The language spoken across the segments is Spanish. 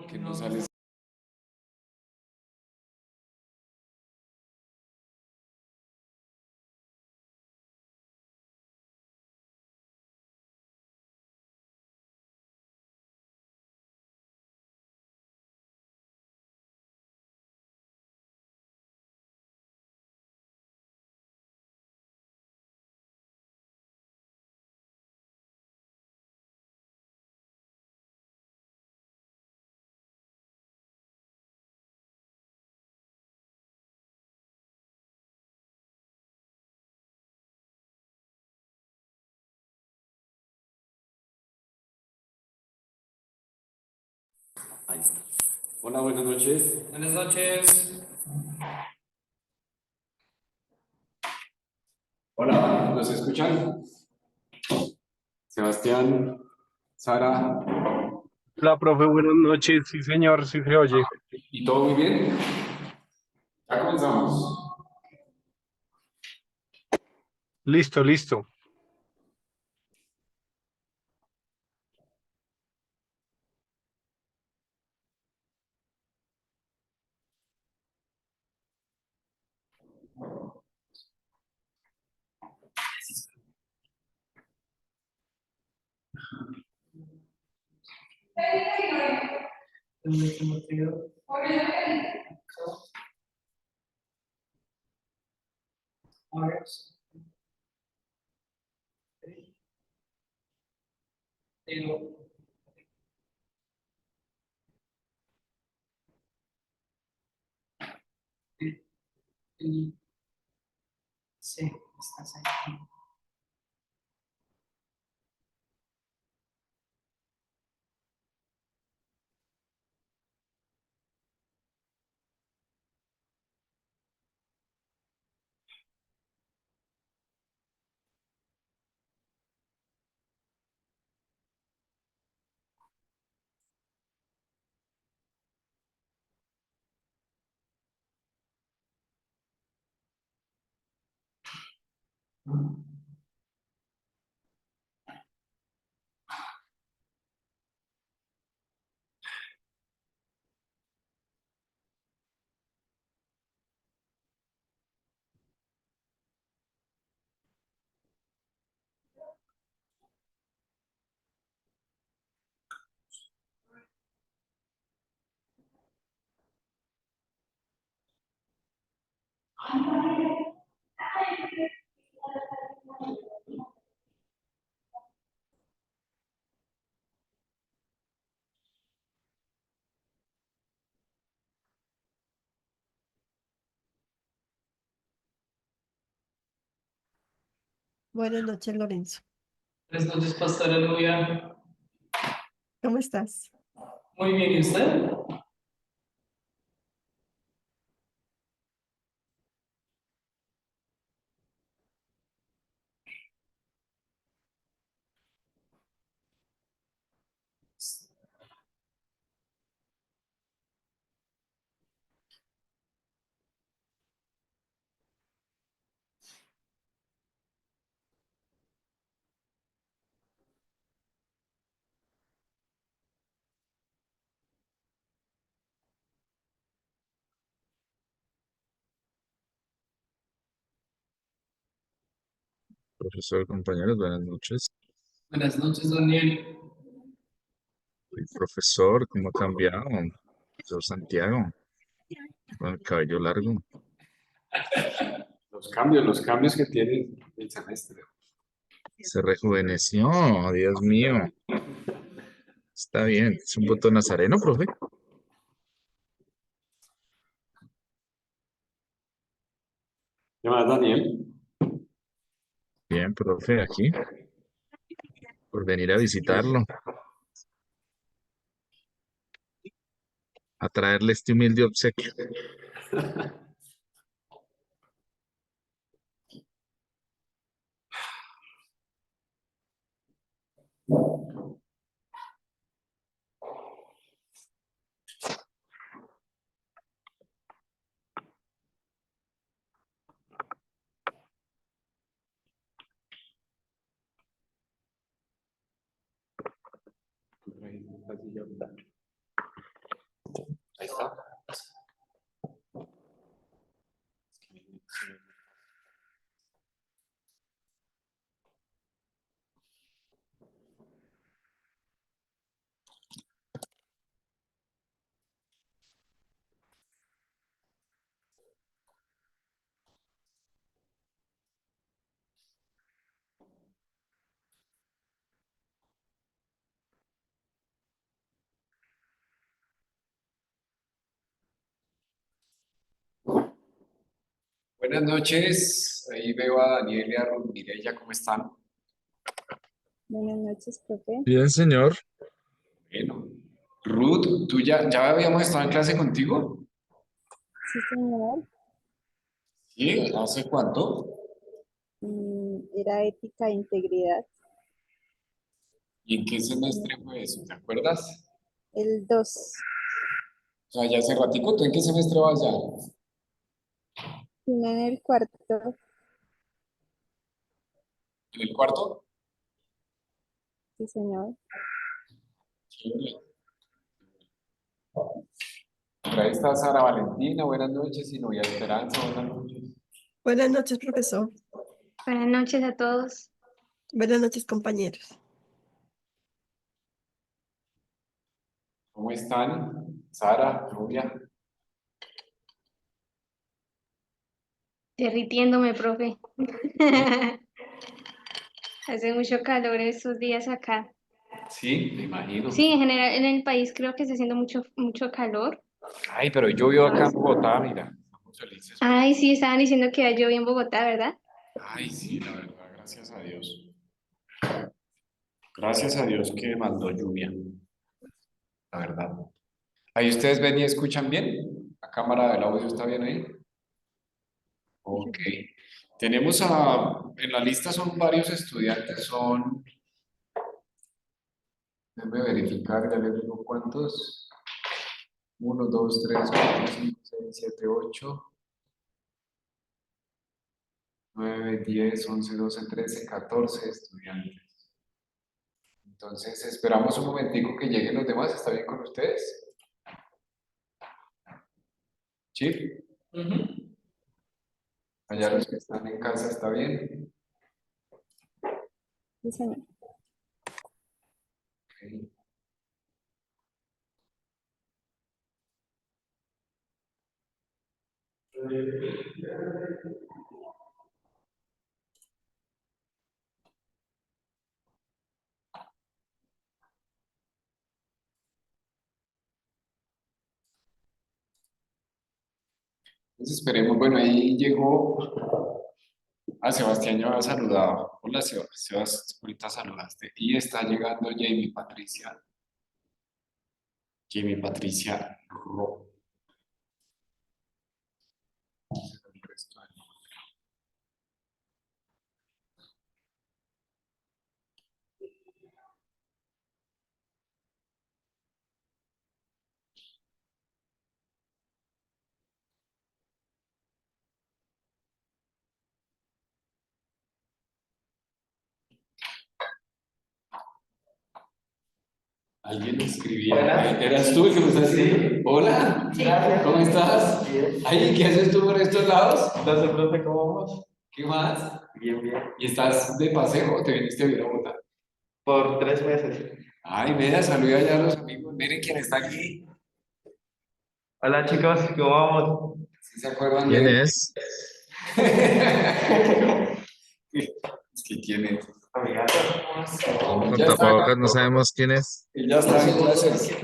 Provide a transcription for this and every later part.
Que no sale. Ahí está. Hola, buenas noches. Buenas noches. Hola, ¿nos escuchan? Sebastián, Sara, Hola, profe, buenas noches. Sí, señor, sí se oye. ¿y todo muy bien? Ya comenzamos. Listo, listo. Sí, estás ahí. Buenas noches, Lorenzo. Buenas noches, pastora Nubia. ¿Cómo estás? Muy bien, ¿y usted? Profesor, compañeros, buenas noches. Buenas noches, Daniel. Uy, profesor, ¿cómo ha cambiado? Profesor Santiago, con el cabello largo. Los cambios que tiene el semestre. Se rejuveneció, Dios mío. Está bien. ¿Es un voto nazareno, profe? ¿Qué más, Daniel? Bien, profe, aquí, por venir a visitarlo, a traerle este humilde obsequio. Buenas noches. Ahí veo a Daniel y a Ruth Mireya, ¿cómo están? Buenas noches, profe. Bien, señor. Bueno. Ruth, ¿tú ya habíamos estado en clase contigo? Sí, señor. Sí. ¿Hace cuánto? Era ética e integridad. ¿Y en qué semestre fue eso? ¿Te acuerdas? El 2. O sea, ya hace ratico, ¿tú en qué semestre vas ya? Sino en el cuarto. ¿En el cuarto? Sí, señor. Chévere. Por ahí está Sara Valentina, buenas noches, y Novia Esperanza, buenas noches. Buenas noches, profesor. Buenas noches a todos. Buenas noches, compañeros. ¿Cómo están? Sara, Novia. Derritiéndome, profe. Hace mucho calor estos días acá. Sí, me imagino. Sí, en general en el país creo que está haciendo mucho calor. Ay, pero yo vivo acá en Bogotá, mira. Estamos felices. Ay, sí, estaban diciendo que ya llovió en Bogotá, ¿verdad? Ay, sí, la verdad, gracias a Dios. Gracias a Dios que mandó lluvia, la verdad. Ahí ustedes ven y escuchan bien. ¿La cámara del audio está bien ahí? Ok. Tenemos en la lista son varios estudiantes, déjenme verificar, ya les digo cuántos. 1, 2, 3, 4, 5, 6, 7, 8, 9, 10, 11, 12, 13, 14 estudiantes. Entonces esperamos un momentico que lleguen los demás. ¿Está bien con ustedes? ¿Sí? Ujú. Allá los que están en casa, ¿está bien? Sí, señor. Ok. Entonces esperemos, bueno, ahí llegó. Sebastián ya había saludado. Hola, Sebas, ahorita saludaste. Y está llegando Jamie Patricia. Jamie Patricia Ro. El resto de- Alguien escribía. ¿Eras tú el que me estás diciendo? Hola, ¿cómo estás? Ay, ¿qué haces tú por estos lados? Entonces, profe, ¿cómo vamos? ¿Qué más? Bien, bien. ¿Y estás de paseo o te viniste a vivir a Bogotá? Por 3 meses. Ay, mira, saluda ya a los amigos. Miren quién está aquí. Hola, chicos, ¿cómo vamos? ¿Sí se acuerdan ¿Quién de es? Es que quién es. Amigato. Con Ya está acá. tapabocas no sabemos quién es. Él ya está en clases.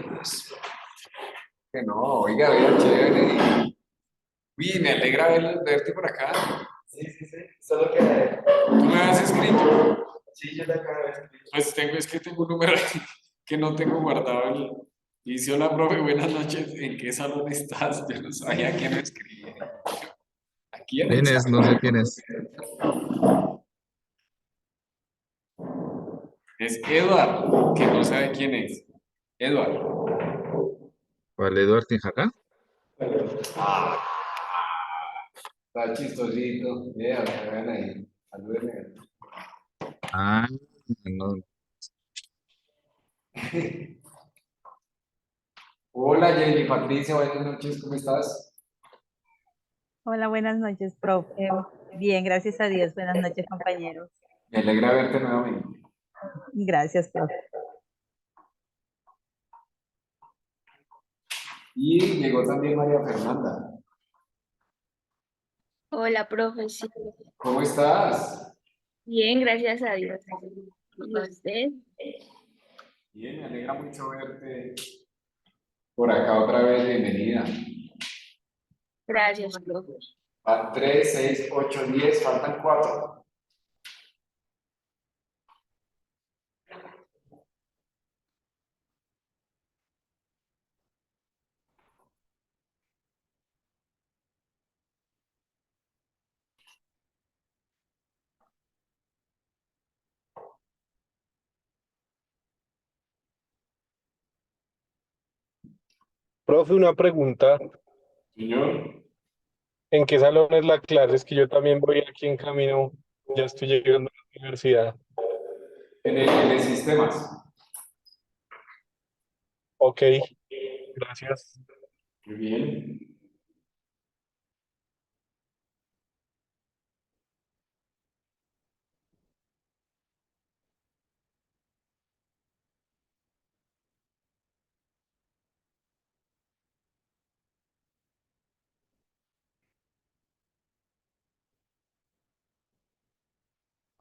Que no, oiga, vea, chévere. Uy, me alegra verte por acá. Sí, sí, sí. Solo que. ¿Tú me has escrito? Sí, yo te acabo de escribir. Pues es que tengo un número ahí que no tengo guardado. Dice, hola, profe, buenas noches. ¿En qué salón estás? Yo no sabía quién me escribía. Aquí en el ¿Quién es? No sé salón. quién es. Es Edward, que no sabe quién es. Edward. ¿Cuál Eduardo Tinjaca? Está chistosito. Vea, vean ahí. Salúdenme. Ah, no. Hola, Jenny Patricia, buenas noches, ¿cómo estás? Hola, buenas noches, profe. Bien, gracias a Dios. Buenas noches, compañeros. Me alegra verte nuevamente. Gracias, profe. Y llegó también María Fernanda. Hola, profe. Sí. ¿Cómo estás? Bien, gracias a Dios. ¿Y usted? Bien, me alegra mucho verte por acá otra vez, bienvenida. Gracias, profe. Van 3, 6, 8, 10, faltan 4. Profe, una pregunta. Señor, ¿En qué salón es la clase? Es que yo también voy aquí en camino, ya estoy llegando a la universidad. en el sistemas. Ok, gracias. Muy bien.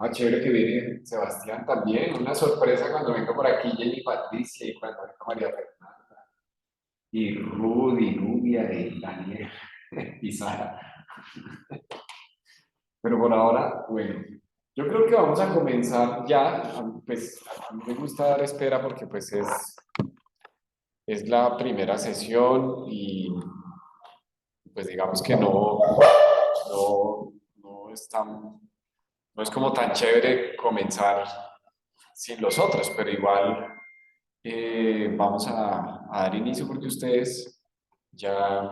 Ah, chévere que viene Sebastián también. Una sorpresa cuando venga por aquí Jenny Patricia y cuando venga María Fernanda. Y Rudy, y Nubia, y Daniel, y Sara. Pero por ahora, bueno, yo creo que vamos a comenzar ya. Pues a mí me gusta dar espera porque pues es la primera sesión y pues digamos que no es no es como tan chévere comenzar sin los otros, pero igual vamos a dar inicio porque ustedes ya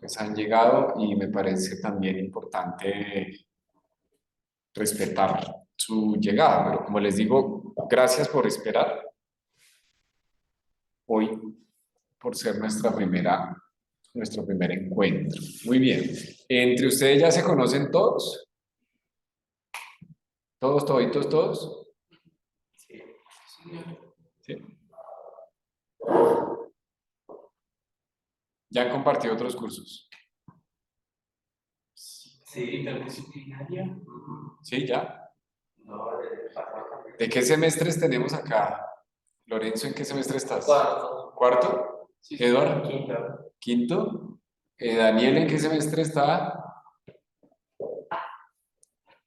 pues, han llegado y me parece también importante respetar su llegada, pero como les digo, gracias por esperar hoy, por ser nuestro primer encuentro. Muy bien. ¿Entre ustedes ya se conocen todos? ¿Todos, toditos, todos? Sí. ¿Ya han compartido otros cursos? Sí, interdisciplinaria. Sí, ya. No, ¿De qué semestres tenemos acá? Lorenzo, ¿en qué semestre estás? Cuarto. ¿Cuarto? Sí, ¿Eduardo? Quinto. ¿Quinto? Daniel, ¿en qué semestre está?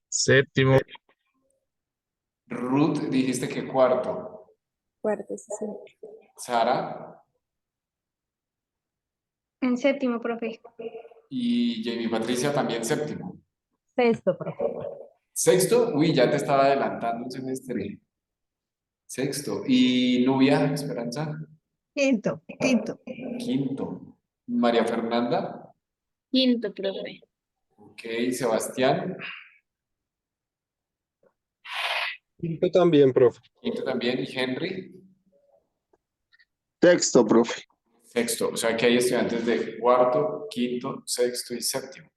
Séptimo, Ruth, dijiste que cuarto. Cuarto, sí, señor. Sara En séptimo, profe. y Jamie Patricia también séptimo. Sexto, profe. Sexto, uy, ya te estaba adelantando un semestre. Sexto. ¿Y Nubia, Esperanza? Quinto, quinto. Quinto. María Fernanda. Quinto, profe. Ok, Sebastián. Quinto también, profe. Quinto también. ¿Y Henry? Texto, profe. Sexto. O sea que hay estudiantes de cuarto, quinto, sexto y séptimo.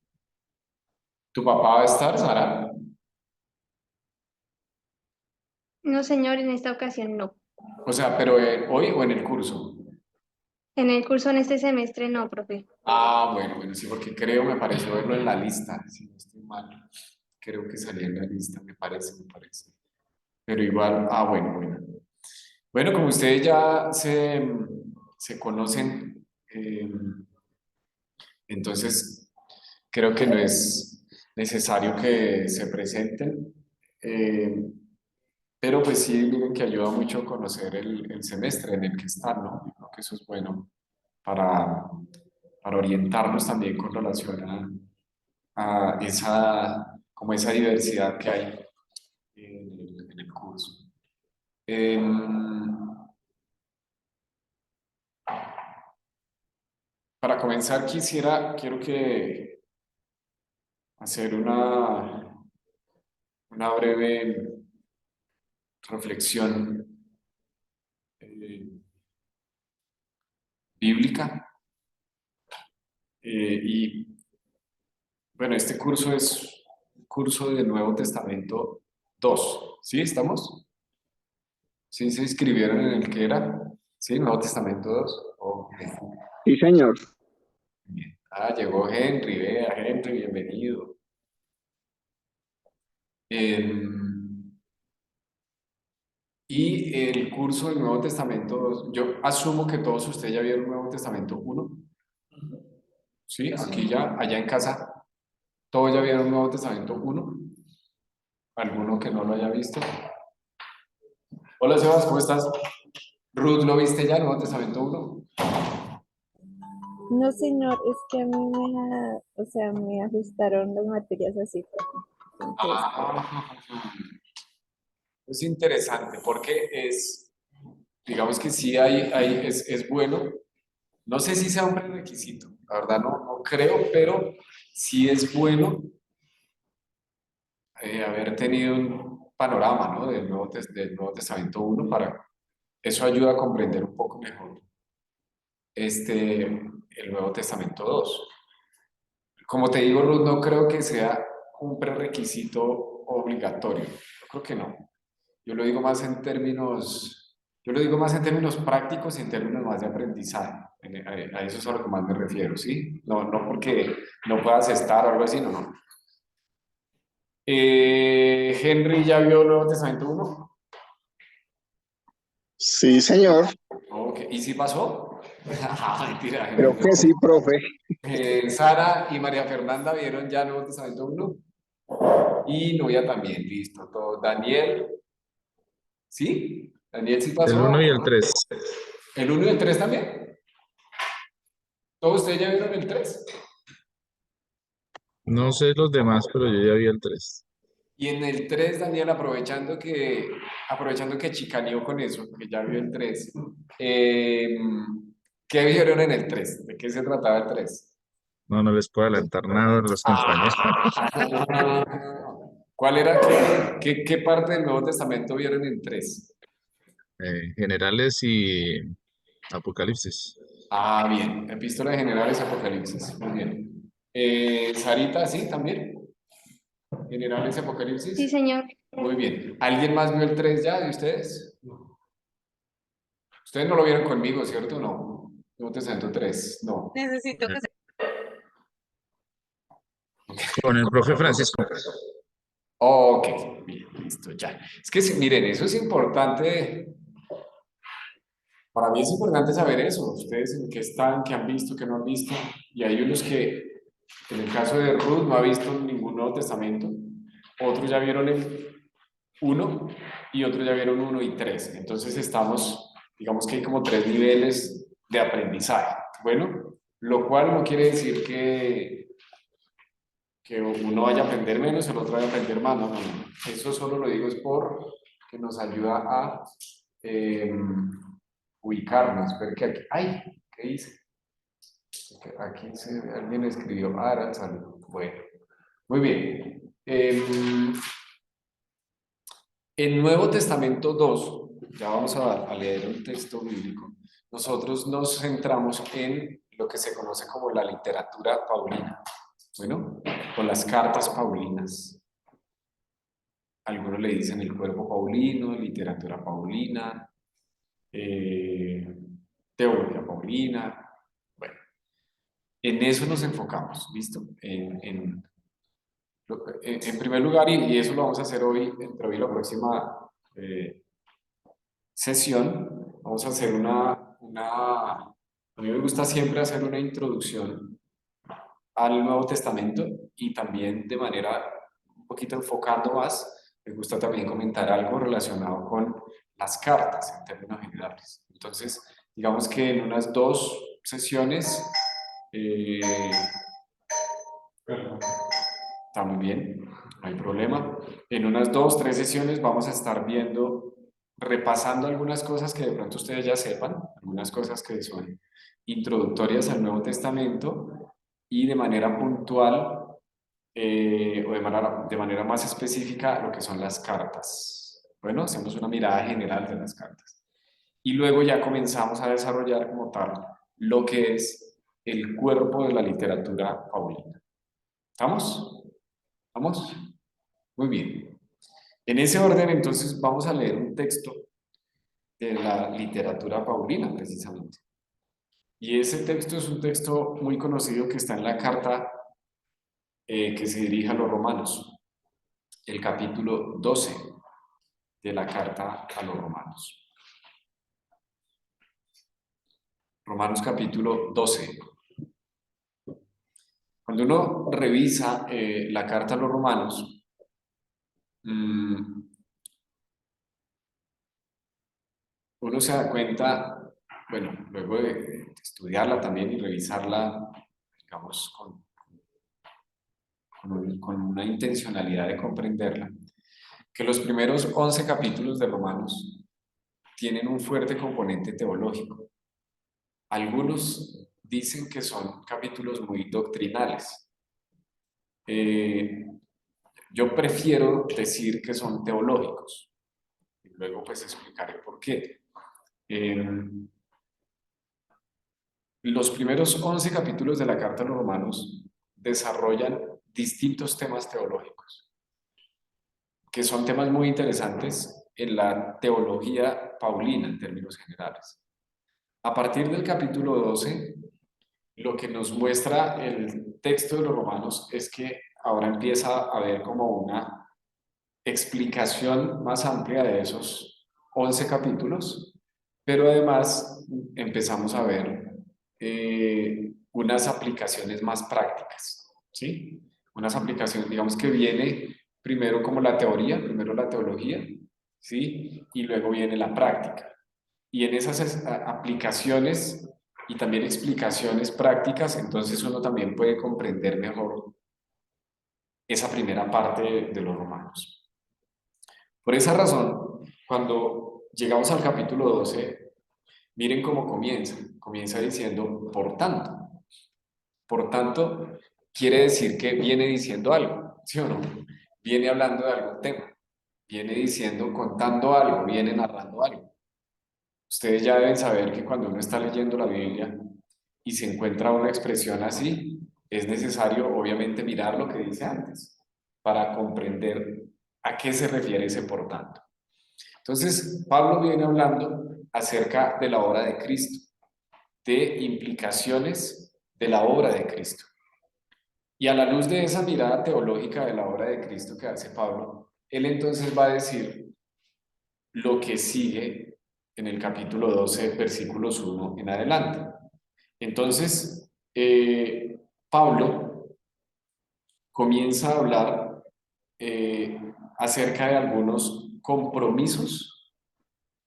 ¿Tu papá va a estar, Sara? No, señor, en esta ocasión no. O sea, pero hoy o en el curso. En el curso en este semestre no, profe. Ah, bueno, sí, porque creo, me pareció verlo en la lista, si no estoy mal. Creo que salía en la lista, me parece. Pero igual, bueno. Bueno, como ustedes ya se conocen, entonces creo que no es necesario que se presenten, pero pues sí, miren que ayuda mucho conocer el semestre en el que están, ¿no? Yo creo que eso es bueno para, para orientarnos también con relación a como esa diversidad que hay en el curso. Para comenzar, quiero que hacer una breve reflexión bíblica. Y bueno, este curso es un curso del Nuevo Testamento 2. ¿Sí? ¿Estamos? ¿Sí se inscribieron en el que era? ¿Sí? Nuevo Testamento 2. Ok. Sí, señor. Bien. Ah, llegó Henry, vea, Henry, bienvenido. Y el curso del Nuevo Testamento, yo asumo que todos ustedes ya vieron el Nuevo Testamento 1. Sí, aquí ya, allá en casa. ¿Todos ya vieron Nuevo Testamento 1? ¿Alguno que no lo haya visto? Hola Sebas, ¿cómo estás? Ruth, ¿lo viste ya, Nuevo Testamento 1? No, señor, es que a mí o sea, me ajustaron las materias así, profe. Entonces, Ah, es interesante porque digamos que sí es bueno. No sé si sea un prerequisito, la verdad no creo, pero sí es bueno haber tenido un panorama, ¿no? Del Nuevo Testamento 1 eso ayuda a comprender un poco mejor el Nuevo Testamento 2. Como te digo, Ruth, no creo que sea un prerequisito obligatorio. Yo creo que no. Yo lo digo más en términos, yo lo digo más en términos prácticos y en términos más de aprendizaje. A eso es a lo que más me refiero, ¿sí? No porque no puedas estar o algo así, no. Henry, ¿ya vio el Nuevo Testamento 1? Sí, señor. Ok, ¿y si pasó? Ah, mentira, Henry. Creo que sí, profe. Sara y María Fernanda vieron ya el Nuevo Testamento 1 y Novia también, listo, todo. Daniel, ¿sí? Daniel sí El pasó. 1 y el 3. ¿El 1 y el 3 también? ¿Todos ustedes ya vieron el 3? No sé los demás, pero yo ya vi el 3. Y en el 3, Daniel, aprovechando que chicaneó con eso, que ya vio el 3, ¿qué vieron en el 3? ¿De qué se trataba el 3? No les puedo adelantar nada de los compañeros. ¿Cuál era, qué parte del Nuevo Testamento vieron en 3? Generales y Apocalipsis. Ah, bien, Epístola de Generales Apocalipsis, muy bien. Sarita, ¿sí? ¿También? Generales y Apocalipsis. Sí, señor. Muy bien. ¿Alguien más vio el 3 ya de ustedes? Ustedes no lo vieron conmigo, ¿cierto? No. Nuevo Testamento 3, no. Necesito que se... Con el profe Francisco. Ok, bien, listo, ya. Es que, miren, eso es importante. Para mí es importante saber eso. Ustedes en qué están, qué han visto, qué no han visto. Y hay unos que, en el caso de Ruth, no ha visto ningún Nuevo Testamento. Otros ya vieron el 1 y otros ya vieron 1 y 3. Entonces digamos que hay como 3 niveles de aprendizaje. Bueno, lo cual no quiere decir que uno vaya a aprender menos, el otro vaya a aprender más. No. Eso solo lo digo es que nos ayuda a ubicarnos. Ver que aquí, ¡ay! ¿Qué hice? Aquí alguien escribió, era el saludo. Bueno, muy bien. En Nuevo Testamento 2, ya vamos a leer un texto bíblico, nosotros nos centramos en lo que se conoce como la literatura paulina, bueno, o las cartas paulinas. Algunos le dicen el cuerpo paulino, literatura paulina, teología paulina, bueno, en eso nos enfocamos, ¿listo? En primer lugar, y eso lo vamos a hacer hoy, entre hoy y la próxima sesión, vamos a hacer a mí me gusta siempre hacer una introducción al Nuevo Testamento y también de manera un poquito enfocando más, me gusta también comentar algo relacionado con las cartas en términos generales. Entonces, digamos que en unas 2 sesiones, está muy bien, no hay problema. En unas 2, 3 sesiones vamos a estar repasando algunas cosas que de pronto ustedes ya sepan, algunas cosas que son introductorias al Nuevo Testamento y de manera puntual o de manera más específica lo que son las cartas. Bueno, hacemos una mirada general de las cartas. Y luego ya comenzamos a desarrollar como tal lo que es el cuerpo de la literatura paulina. ¿Estamos? ¿Vamos? Muy bien. En ese orden, entonces, vamos a leer un texto de la literatura paulina, precisamente. Y ese texto es un texto muy conocido que está en la carta que se dirige a los romanos, el capítulo 12 de la carta a los romanos. Romanos capítulo 12. Cuando uno revisa la carta a los romanos, uno se da cuenta, bueno, luego de estudiarla también y revisarla, digamos, con una intencionalidad de comprenderla, que los primeros 11 capítulos de Romanos tienen un fuerte componente teológico. Algunos dicen que son capítulos muy doctrinales. Yo prefiero decir que son teológicos. Y luego pues explicaré por qué. Los primeros 11 capítulos de la Carta a los Romanos desarrollan distintos temas teológicos, que son temas muy interesantes en la teología paulina en términos generales. A partir del capítulo 12, lo que nos muestra el texto de los Romanos es que ahora empieza a haber como una explicación más amplia de esos 11 capítulos, pero además empezamos a ver unas aplicaciones más prácticas, ¿sí? Unas aplicaciones, digamos que viene primero como la teoría, primero la teología, ¿sí? Y luego viene la práctica. Y en esas aplicaciones y también explicaciones prácticas, entonces uno también puede comprender mejor esa primera parte de los Romanos. Por esa razón, cuando llegamos al capítulo 12, miren cómo comienza. Comienza diciendo, por tanto. Por tanto, quiere decir que viene diciendo algo, ¿sí o no? Viene hablando de algún tema. Viene diciendo, contando algo, viene narrando algo. Ustedes ya deben saber que cuando uno está leyendo la Biblia y se encuentra una expresión así, es necesario obviamente mirar lo que dice antes para comprender a qué se refiere ese por tanto. Entonces, Pablo viene hablando acerca de la obra de Cristo, de implicaciones de la obra de Cristo. Y a la luz de esa mirada teológica de la obra de Cristo que hace Pablo, él entonces va a decir lo que sigue en el capítulo 12, versículos 1 en adelante. Entonces, Pablo comienza a hablar acerca de algunos compromisos,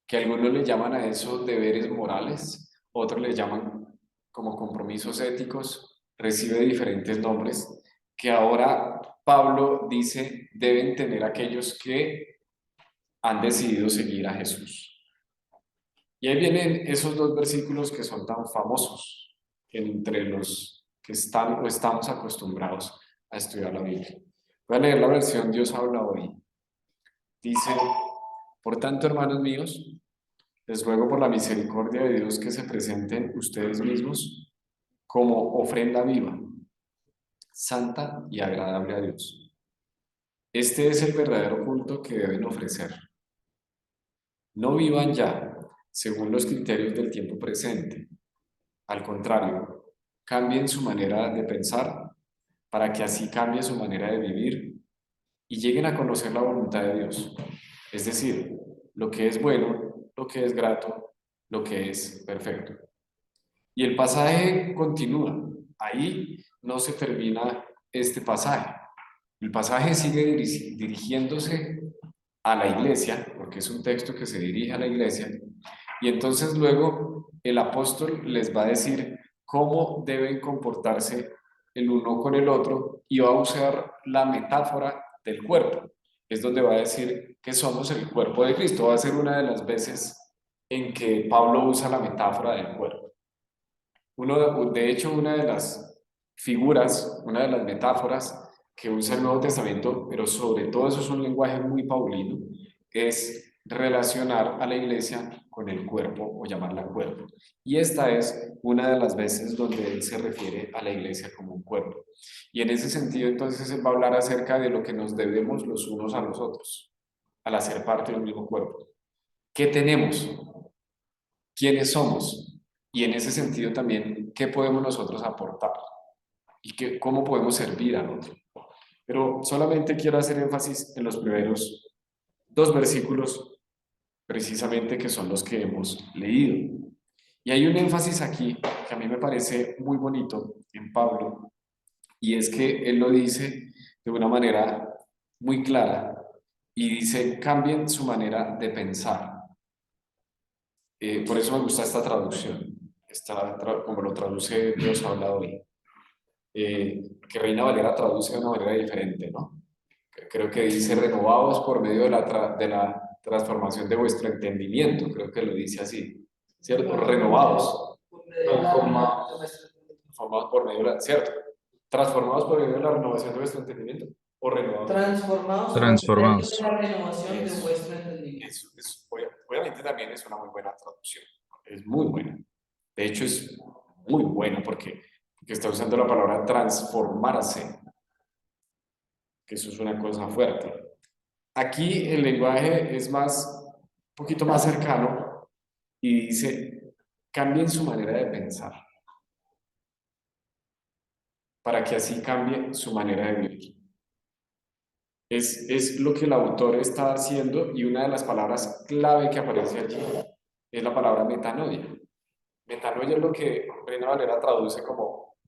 que algunos le llaman a eso deberes morales, otros le llaman como compromisos éticos, recibe diferentes nombres, que ahora Pablo dice deben tener aquellos que han decidido seguir a Jesús. Y ahí vienen esos dos versículos que son tan famosos entre los que están o estamos acostumbrados a estudiar la Biblia. Voy a leer la versión Dios habla hoy. Dice, por tanto, hermanos míos, les ruego por la misericordia de Dios que se presenten ustedes mismos como ofrenda viva, santa y agradable a Dios. Este es el verdadero culto que deben ofrecer. No vivan ya según los criterios del tiempo presente. Al contrario, cambien su manera de pensar para que así cambie su manera de vivir y lleguen a conocer la voluntad de Dios. Es decir, lo que es bueno, lo que es grato, lo que es perfecto. Y el pasaje continúa. Ahí no se termina este pasaje. El pasaje sigue dirigiéndose a la iglesia, porque es un texto que se dirige a la iglesia, y entonces luego el apóstol les va a decir cómo deben comportarse el uno con el otro y va a usar la metáfora del cuerpo. Es donde va a decir que somos el cuerpo de Cristo. Va a ser una de las veces en que Pablo usa la metáfora del cuerpo. De hecho, una de las figuras, una de las metáforas que usa el Nuevo Testamento, pero sobre todo eso es un lenguaje muy paulino, es relacionar a la iglesia con el cuerpo o llamarla cuerpo. Y esta es una de las veces donde él se refiere a la iglesia como un cuerpo. Y en ese sentido, entonces, él va a hablar acerca de lo que nos debemos los unos a los otros, al hacer parte del mismo cuerpo. ¿Qué tenemos? ¿Quiénes somos? Y en ese sentido también, ¿qué podemos nosotros aportar? Y cómo podemos servir al otro. Pero solamente quiero hacer énfasis en los primeros dos versículos, precisamente que son los que hemos leído. Y hay un énfasis aquí que a mí me parece muy bonito en Pablo, y es que él lo dice de una manera muy clara y dice, cambien su manera de pensar. Por eso me gusta esta traducción, como lo traduce Dios habla hoy. Que Reina Valera traduce de una manera diferente, ¿no? Creo que dice renovados por medio de la transformación de vuestro entendimiento, creo que lo dice así, ¿cierto? Renovados, transformados por medio de ¿cierto? Transformados por medio de la renovación de vuestro entendimiento o renovados. Transformados por Transformados. medio de la renovación de Eso. vuestro entendimiento. Obviamente también es una muy buena traducción, es muy buena. De hecho es muy buena porque está usando la palabra transformarse, que eso es una cosa fuerte. Aquí el lenguaje es un poquito más cercano y dice, cambien su manera de pensar para que así cambie su manera de vivir. Es lo que el autor está haciendo y una de las palabras clave que aparece allí es la palabra metanoia. Metanoia es lo que Reina Valera traduce como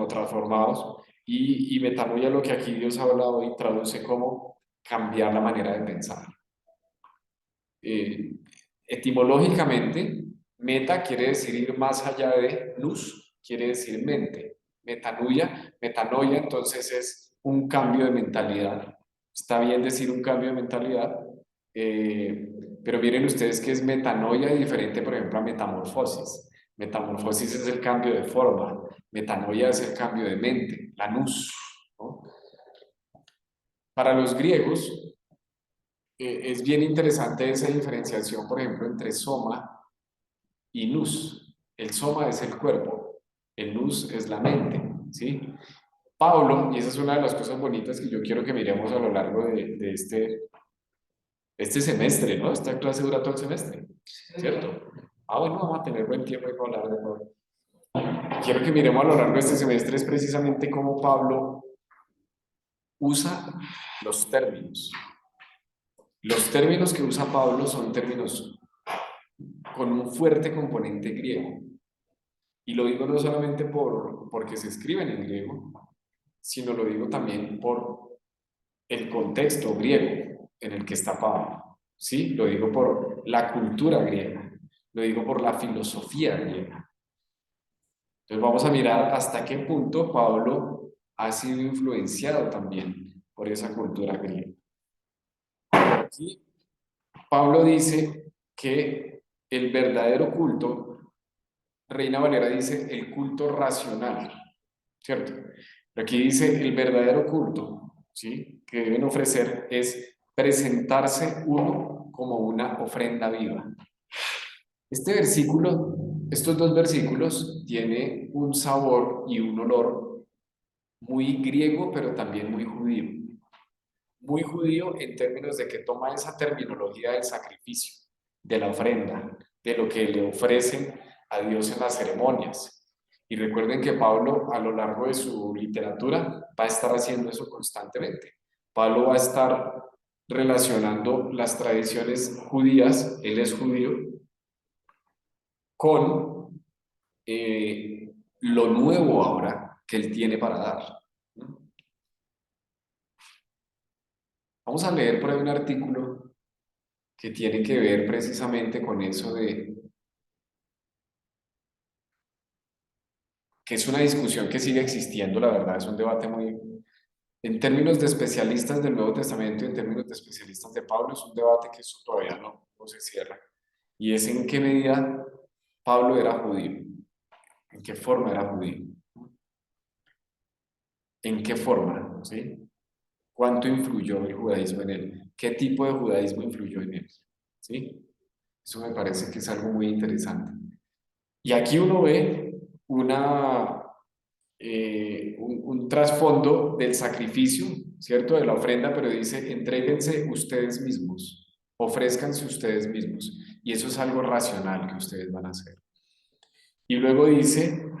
transformados y metanoia es lo que aquí Dios ha hablado y traduce como cambiar la manera de pensar. Etimológicamente, meta quiere decir ir más allá de nous, quiere decir mente. Metanoia entonces es un cambio de mentalidad. Está bien decir un cambio de mentalidad, pero miren ustedes que es metanoia diferente, por ejemplo, a metamorfosis. Metamorfosis es el cambio de forma, metanoia es el cambio de mente, la nous, ¿no? Para los griegos, es bien interesante esa diferenciación, por ejemplo, entre soma y nous. El soma es el cuerpo, el nous es la mente, ¿sí? Pablo, y esa es una de las cosas bonitas que yo quiero que miremos a lo largo de este semestre, ¿no? Esta clase dura todo el semestre, ¿cierto? Bueno, vamos a tener buen tiempo ahí para hablar de Pablo. Quiero que miremos a lo largo de este semestre es precisamente cómo Pablo usa los términos. Los términos que usa Pablo son términos con un fuerte componente griego. Y lo digo no solamente porque se escriben en griego, sino lo digo también por el contexto griego en el que está Pablo. ¿Sí? Lo digo por la cultura griega, lo digo por la filosofía griega. Entonces vamos a mirar hasta qué punto Pablo ha sido influenciado también por esa cultura griega. ¿Sí? Pablo dice que el verdadero culto, Reina Valera dice el culto racional, ¿cierto? Pero aquí dice el verdadero culto, ¿sí? Que deben ofrecer es presentarse uno como una ofrenda viva. Este versículo, estos dos versículos, tiene un sabor y un olor muy griego, pero también muy judío. Muy judío en términos de que toma esa terminología del sacrificio, de la ofrenda, de lo que le ofrecen a Dios en las ceremonias. Y recuerden que Pablo a lo largo de su literatura va a estar haciendo eso constantemente. Pablo va a estar relacionando las tradiciones judías, él es judío, con lo nuevo ahora que él tiene para dar. Vamos a leer por ahí un artículo que tiene que ver precisamente con eso que es una discusión que sigue existiendo, la verdad, es un debate muy, en términos de especialistas del Nuevo Testamento y en términos de especialistas de Pablo, es un debate que eso todavía no se cierra. Y es en qué medida Pablo era judío, en qué forma era judío, en qué forma, ¿sí? ¿Cuánto influyó el judaísmo en él? ¿Qué tipo de judaísmo influyó en él? ¿Sí? Eso me parece que es algo muy interesante. Y aquí uno ve un trasfondo del sacrificio, ¿cierto? De la ofrenda, pero dice, entréguense ustedes mismos, ofrézcanse ustedes mismos. Y eso es algo racional que ustedes van a hacer. Y luego dice,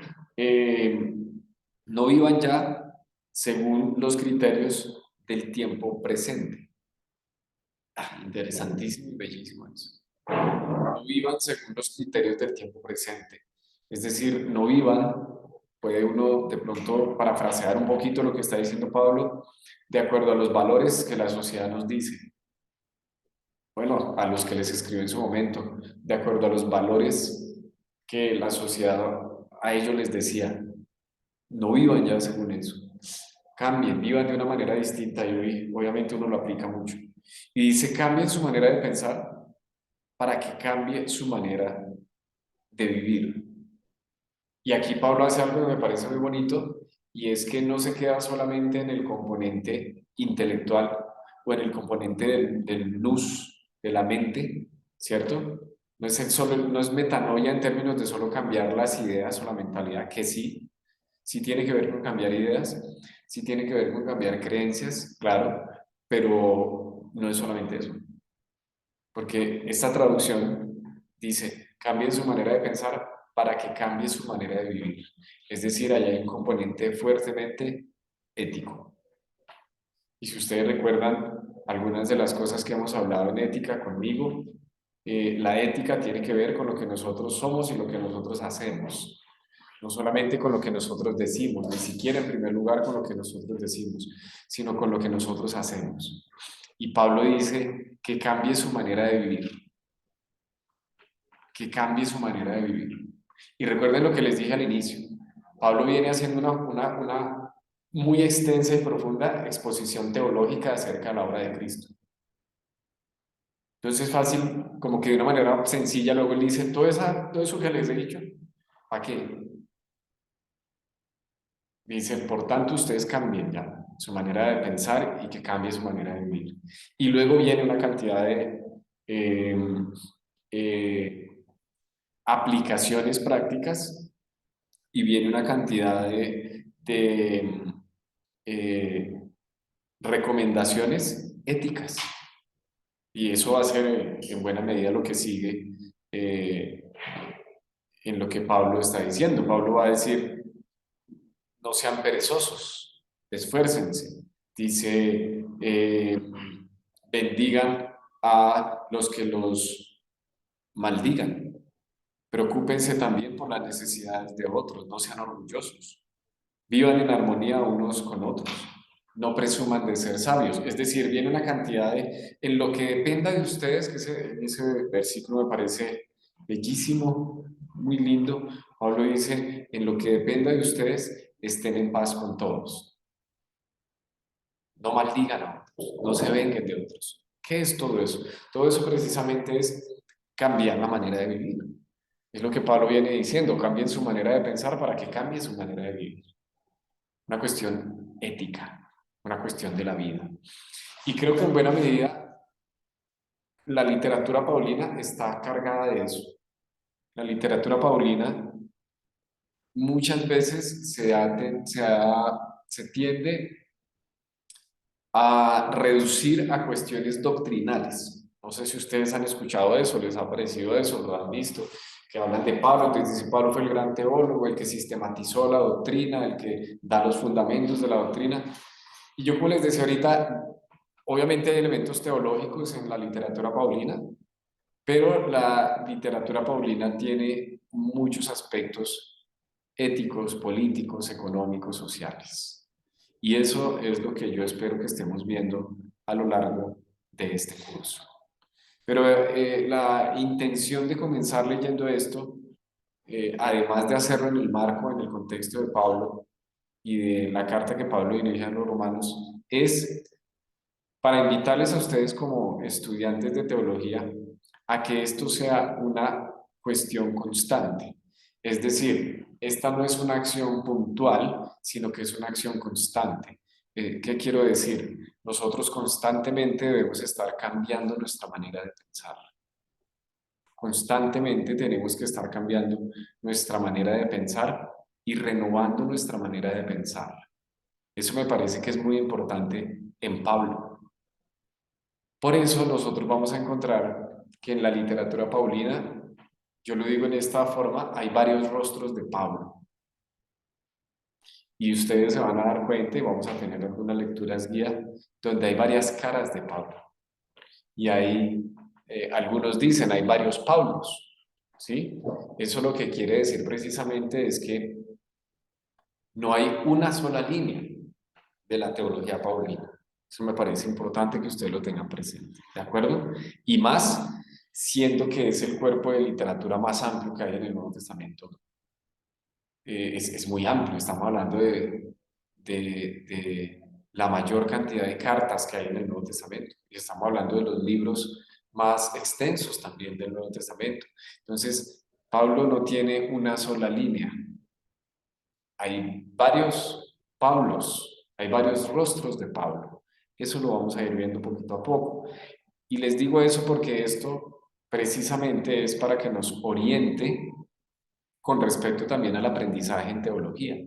no vivan ya según los criterios del tiempo presente. Interesantísimo y bellísimo eso. No vivan según los criterios del tiempo presente. Es decir, no vivan puede uno de pronto parafrasear un poquito lo que está diciendo Pablo, de acuerdo a los valores que la sociedad nos dice. Bueno, a los que les escribió en su momento, de acuerdo a los valores que la sociedad a ellos les decía. No vivan ya según eso. Cambien, vivan de una manera distinta y hoy obviamente uno lo aplica mucho. Y dice, cambien su manera de pensar para que cambie su manera de vivir. Y aquí Pablo hace algo que me parece muy bonito y es que no se queda solamente en el componente intelectual o en el componente del nous, de la mente, ¿cierto? No es metanoia en términos de solo cambiar las ideas o la mentalidad, que sí tiene que ver con cambiar ideas, sí tiene que ver con cambiar creencias, claro, pero no es solamente eso. Porque esta traducción dice, cambien su manera de pensar para que cambie su manera de vivir. Es decir, ahí hay un componente fuertemente ético. Y si ustedes recuerdan algunas de las cosas que hemos hablado en ética conmigo, la ética tiene que ver con lo que nosotros somos y lo que nosotros hacemos. No solamente con lo que nosotros decimos, ni siquiera en primer lugar con lo que nosotros decimos, sino con lo que nosotros hacemos. Y Pablo dice que cambie su manera de vivir. Que cambie su manera de vivir. Y recuerden lo que les dije al inicio. Pablo viene haciendo una muy extensa y profunda exposición teológica acerca de la obra de Cristo. Entonces es fácil, como que de una manera sencilla, luego él dice, todo eso que les he dicho, ¿para qué? Dice, por tanto, ustedes cambien ya su manera de pensar y que cambie su manera de vivir. Y luego viene una cantidad de aplicaciones prácticas y viene una cantidad de recomendaciones éticas. Y eso va a ser en buena medida lo que sigue en lo que Pablo está diciendo. Pablo va a decir, no sean perezosos, esfuércense. Dice, bendigan a los que los maldigan. Preocúpense también por las necesidades de otros, no sean orgullosos. Vivan en armonía unos con otros. No presuman de ser sabios. Es decir, viene una cantidad en lo que dependa de ustedes, que ese versículo me parece bellísimo, muy lindo. Pablo dice, en lo que dependa de ustedes, estén en paz con todos. No maldigan a otros, no se vengan de otros. ¿Qué es todo eso? Todo eso precisamente es cambiar la manera de vivir. Es lo que Pablo viene diciendo, cambien su manera de pensar para que cambie su manera de vivir. Una cuestión ética, una cuestión de la vida. Y creo que en buena medida la literatura paulina está cargada de eso. La literatura paulina muchas veces se tiende a reducir a cuestiones doctrinales. No sé si ustedes han escuchado eso, les ha parecido eso, lo han visto, que hablan de Pablo, entonces dice Pablo fue el gran teólogo, el que sistematizó la doctrina, el que da los fundamentos de la doctrina. Y yo, como les decía ahorita, obviamente hay elementos teológicos en la literatura paulina, pero la literatura paulina tiene muchos aspectos éticos, políticos, económicos, sociales. Y eso es lo que yo espero que estemos viendo a lo largo de este curso. Pero la intención de comenzar leyendo esto, además de hacerlo en el marco, en el contexto de Pablo y de la carta que Pablo dirige a los romanos, es para invitarles a ustedes como estudiantes de teología a que esto sea una cuestión constante. Es decir, esta no es una acción puntual, sino que es una acción constante. ¿Qué quiero decir? Nosotros constantemente debemos estar cambiando nuestra manera de pensar. Constantemente tenemos que estar cambiando nuestra manera de pensar y renovando nuestra manera de pensar. Eso me parece que es muy importante en Pablo. Por eso nosotros vamos a encontrar que en la literatura paulina, yo lo digo en esta forma, hay varios rostros de Pablo. Y ustedes se van a dar cuenta y vamos a tener algunas lecturas guía donde hay varias caras de Pablo. Y hay, algunos dicen, hay varios Pablos, ¿sí? Eso lo que quiere decir precisamente es que No hay una sola línea de la teología paulina. Eso me parece importante que ustedes lo tengan presente, ¿de acuerdo? Y más, siendo que es el cuerpo de literatura más amplio que hay en el Nuevo Testamento. Es muy amplio, estamos hablando de la mayor cantidad de cartas que hay en el Nuevo Testamento. Y estamos hablando de los libros más extensos también del Nuevo Testamento. Entonces, Pablo no tiene una sola línea. Hay varios Pablos, hay varios rostros de Pablo. Eso lo vamos a ir viendo poquito a poco. Y les digo eso porque esto precisamente es para que nos oriente con respecto también al aprendizaje en teología.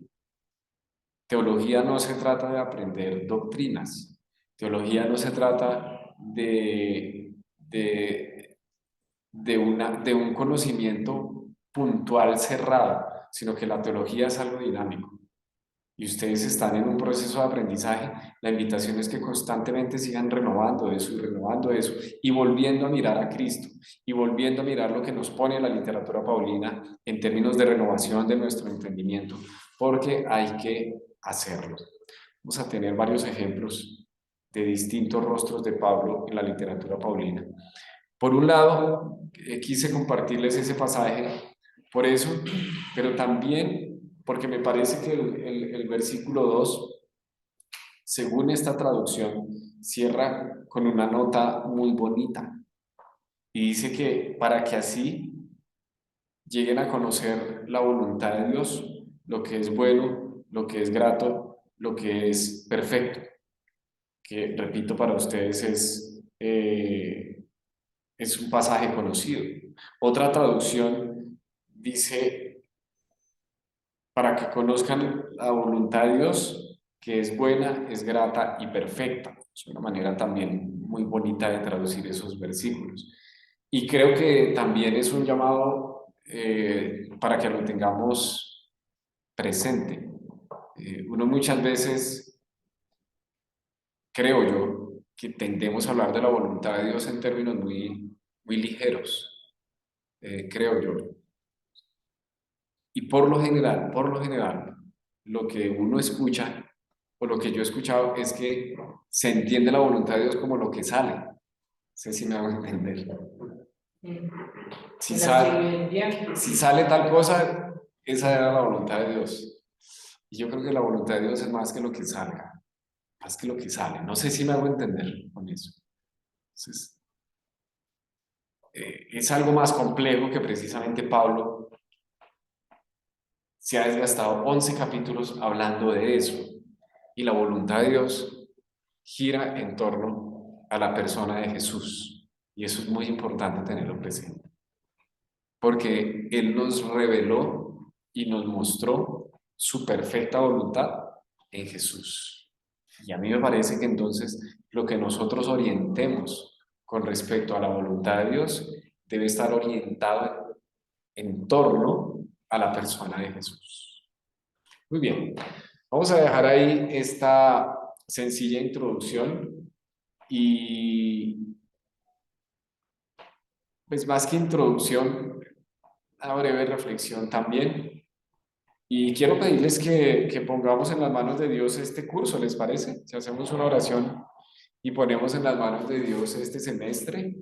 Teología no se trata de aprender doctrinas. Teología no se trata de un conocimiento puntual cerrado, sino que la teología es algo dinámico. Y ustedes están en un proceso de aprendizaje, la invitación es que constantemente sigan renovando eso, y volviendo a mirar a Cristo, y volviendo a mirar lo que nos pone la literatura paulina en términos de renovación de nuestro entendimiento, porque hay que hacerlo. Vamos a tener varios ejemplos de distintos rostros de Pablo en la literatura paulina. Por un lado, quise compartirles ese pasaje por eso, pero también porque me parece que el versículo 2, según esta traducción, cierra con una nota muy bonita y dice que para que así lleguen a conocer la voluntad de Dios, lo que es bueno, lo que es grato, lo que es perfecto, que repito para ustedes es un pasaje conocido. Otra traducción dice, para que conozcan la voluntad de Dios, que es buena, es grata y perfecta. Es una manera también muy bonita de traducir esos versículos. Y creo que también es un llamado para que lo tengamos presente. Uno muchas veces, creo yo, que tendemos a hablar de la voluntad de Dios en términos muy ligeros, creo yo. Y por lo general, lo que uno escucha, o lo que yo he escuchado, es que se entiende la voluntad de Dios como lo que sale. No sé si me hago entender. Si sale tal cosa, esa era la voluntad de Dios. Y yo creo que la voluntad de Dios es más que lo que salga, más que lo que sale. No sé si me hago entender con eso. Entonces, es algo más complejo que precisamente Pablo se ha desgastado 11 capítulos hablando de eso. Y la voluntad de Dios gira en torno a la persona de Jesús. Y eso es muy importante tenerlo presente. Porque Él nos reveló y nos mostró su perfecta voluntad en Jesús. Y a mí me parece que entonces lo que nosotros orientemos con respecto a la voluntad de Dios debe estar orientado en torno a la persona de Jesús. Muy bien, vamos a dejar ahí esta sencilla introducción y pues más que introducción, una breve reflexión también. Y quiero pedirles que pongamos en las manos de Dios este curso, ¿les parece? Si hacemos una oración y ponemos en las manos de Dios este semestre,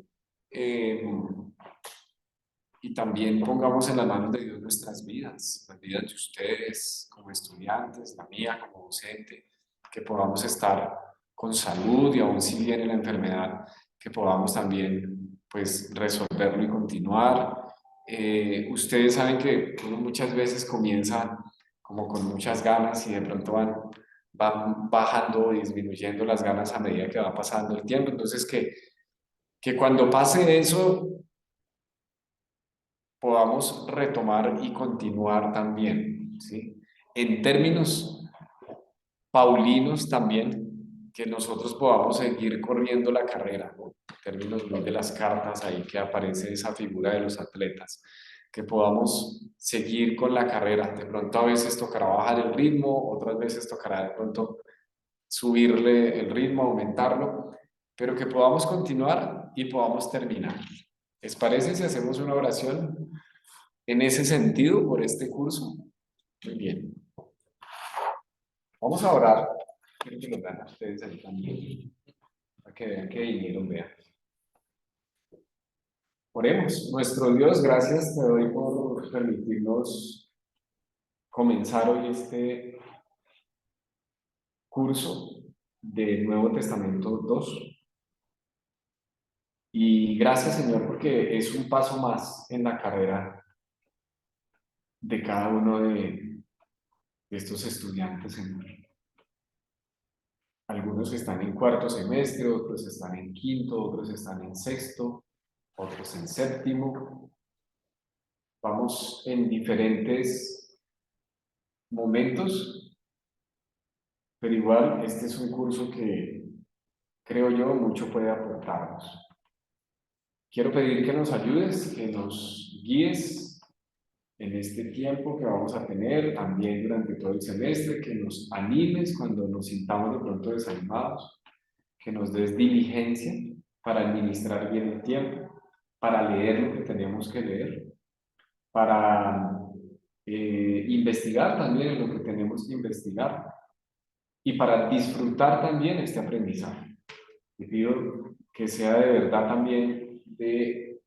y también pongamos en las manos de Dios nuestras vidas, las vidas de ustedes como estudiantes, la mía como docente, que podamos estar con salud y aún si viene la enfermedad, que podamos también pues resolverlo y continuar. Ustedes saben que uno muchas veces comienza como con muchas ganas y de pronto van bajando o disminuyendo las ganas a medida que va pasando el tiempo, entonces que cuando pase eso podamos retomar y continuar también, ¿sí? En términos paulinos también, que nosotros podamos seguir corriendo la carrera, en términos de las cartas ahí que aparece esa figura de los atletas, que podamos seguir con la carrera. De pronto a veces tocará bajar el ritmo, otras veces tocará de pronto subirle el ritmo, aumentarlo, pero que podamos continuar y podamos terminar. ¿Les parece si hacemos una oración en ese sentido por este curso? Muy bien. Vamos a orar. Quiero que lo vean a ustedes ahí también, para que vean que vinieron, vean. Oremos. Nuestro Dios, gracias te doy por permitirnos comenzar hoy este curso del Nuevo Testamento 2. Y gracias, Señor, porque es un paso más en la carrera de cada uno de estos estudiantes, Señor. Algunos están en cuarto semestre, otros están en quinto, otros están en sexto, otros en séptimo. Vamos en diferentes momentos, pero igual este es un curso que creo yo mucho puede aportarnos. Quiero pedir que nos ayudes, que nos guíes en este tiempo que vamos a tener, también durante todo el semestre, que nos animes cuando nos sintamos de pronto desanimados, que nos des diligencia para administrar bien el tiempo, para leer lo que tenemos que leer, para investigar también en lo que tenemos que investigar y para disfrutar también este aprendizaje. Te pido que sea de verdad también de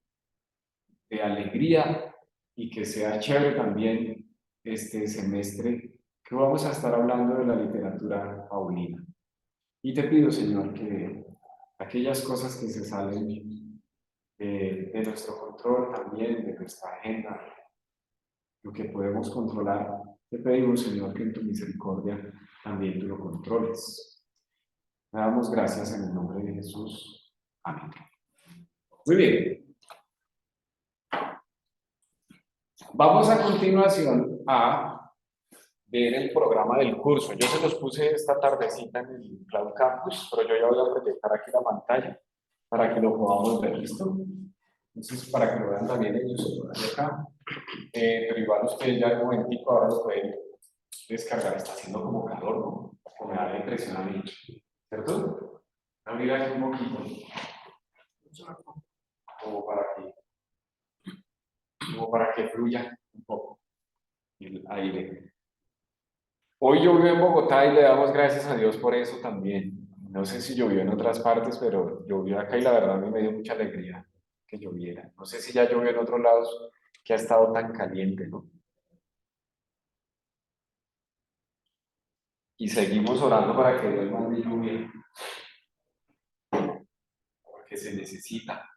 alegría y que sea chévere también este semestre que vamos a estar hablando de la literatura paulina. Y te pido, Señor, que aquellas cosas que se salen de nuestro control también, de nuestra agenda, lo que podemos controlar, te pedimos, Señor, que en tu misericordia también tú lo controles. Te damos gracias en el nombre de Jesús. Amén. Muy bien. Vamos a continuación a ver el programa del curso. Yo se los puse esta tardecita en el Cloud Campus, pero yo ya voy a proyectar aquí la pantalla para que lo podamos ver, ¿listo? Entonces, para que lo vean también ellos por ahí acá. Pero igual ustedes ya en un momentico ahora lo pueden descargar. Está haciendo como calor, ¿no? Como me da la impresión a mí, ¿cierto? Voy a abrir aquí un poquito. Como para que fluya un poco el aire. Hoy llovió en Bogotá y le damos gracias a Dios por eso también. No sé si llovió en otras partes, pero llovió acá y la verdad a mí me dio mucha alegría que lloviera. No sé si ya llovió en otros lados que ha estado tan caliente, ¿no? Y seguimos orando para que Dios mande lluvia, porque se necesita.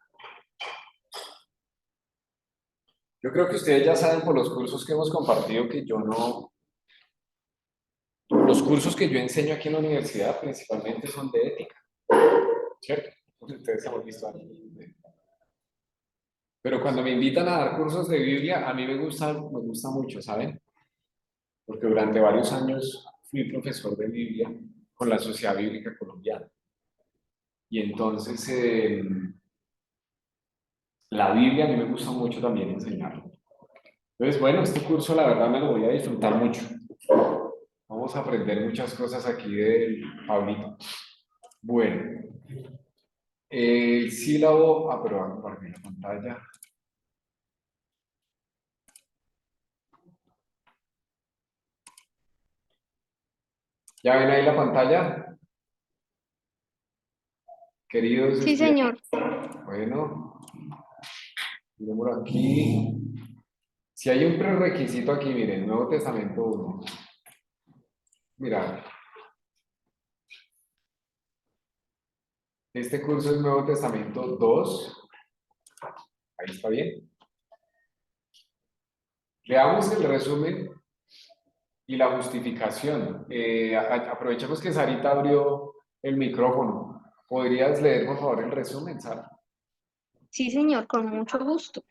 Yo creo que ustedes ya saben por los cursos que hemos compartido que yo no... Los cursos que yo enseño aquí en la universidad principalmente son de ética, ¿cierto? Ustedes hemos visto aquí. Pero cuando me invitan a dar cursos de Biblia, a mí me gusta mucho, ¿saben? Porque durante varios años fui profesor de Biblia con la Sociedad Bíblica Colombiana. Y entonces la Biblia a mí me gusta mucho también enseñarla. Entonces, bueno, este curso la verdad me lo voy a disfrutar mucho. Vamos a aprender muchas cosas aquí del Pablito. Bueno, el sílabo, pero voy a compartir la pantalla. ¿Ya ven ahí la pantalla? Queridos Sí, señor. Bueno, miremoslo aquí. Si hay un prerequisito aquí, miren, Nuevo Testamento 1. Mira, este curso es Nuevo Testamento 2. Ahí está bien. Leamos el resumen y la justificación. Aprovechemos que Sarita abrió el micrófono. ¿Podrías leer, por favor, el resumen, Sara? Sí, señor, con mucho gusto.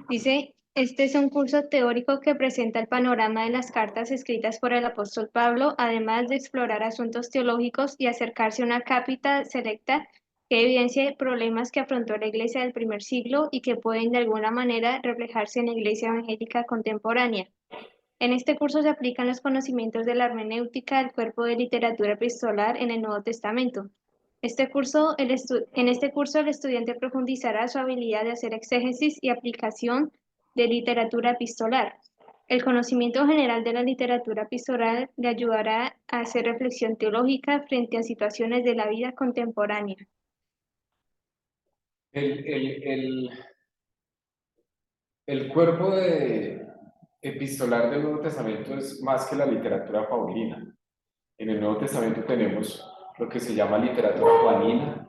Dice, este es un curso teórico que presenta el panorama de las cartas escritas por el apóstol Pablo, además de explorar asuntos teológicos y acercarse a una cápita selecta que evidencia problemas que afrontó la iglesia del primer siglo y que pueden de alguna manera reflejarse en la iglesia evangélica contemporánea. En este curso se aplican los conocimientos de la hermenéutica del cuerpo de literatura epistolar en el Nuevo Testamento. En este curso el estudiante profundizará su habilidad de hacer exégesis y aplicación de literatura epistolar. El conocimiento general de la literatura epistolar le ayudará a hacer reflexión teológica frente a situaciones de la vida contemporánea. El cuerpo epistolar del Nuevo Testamento es más que la literatura paulina. En el Nuevo Testamento tenemos lo que se llama literatura juanina,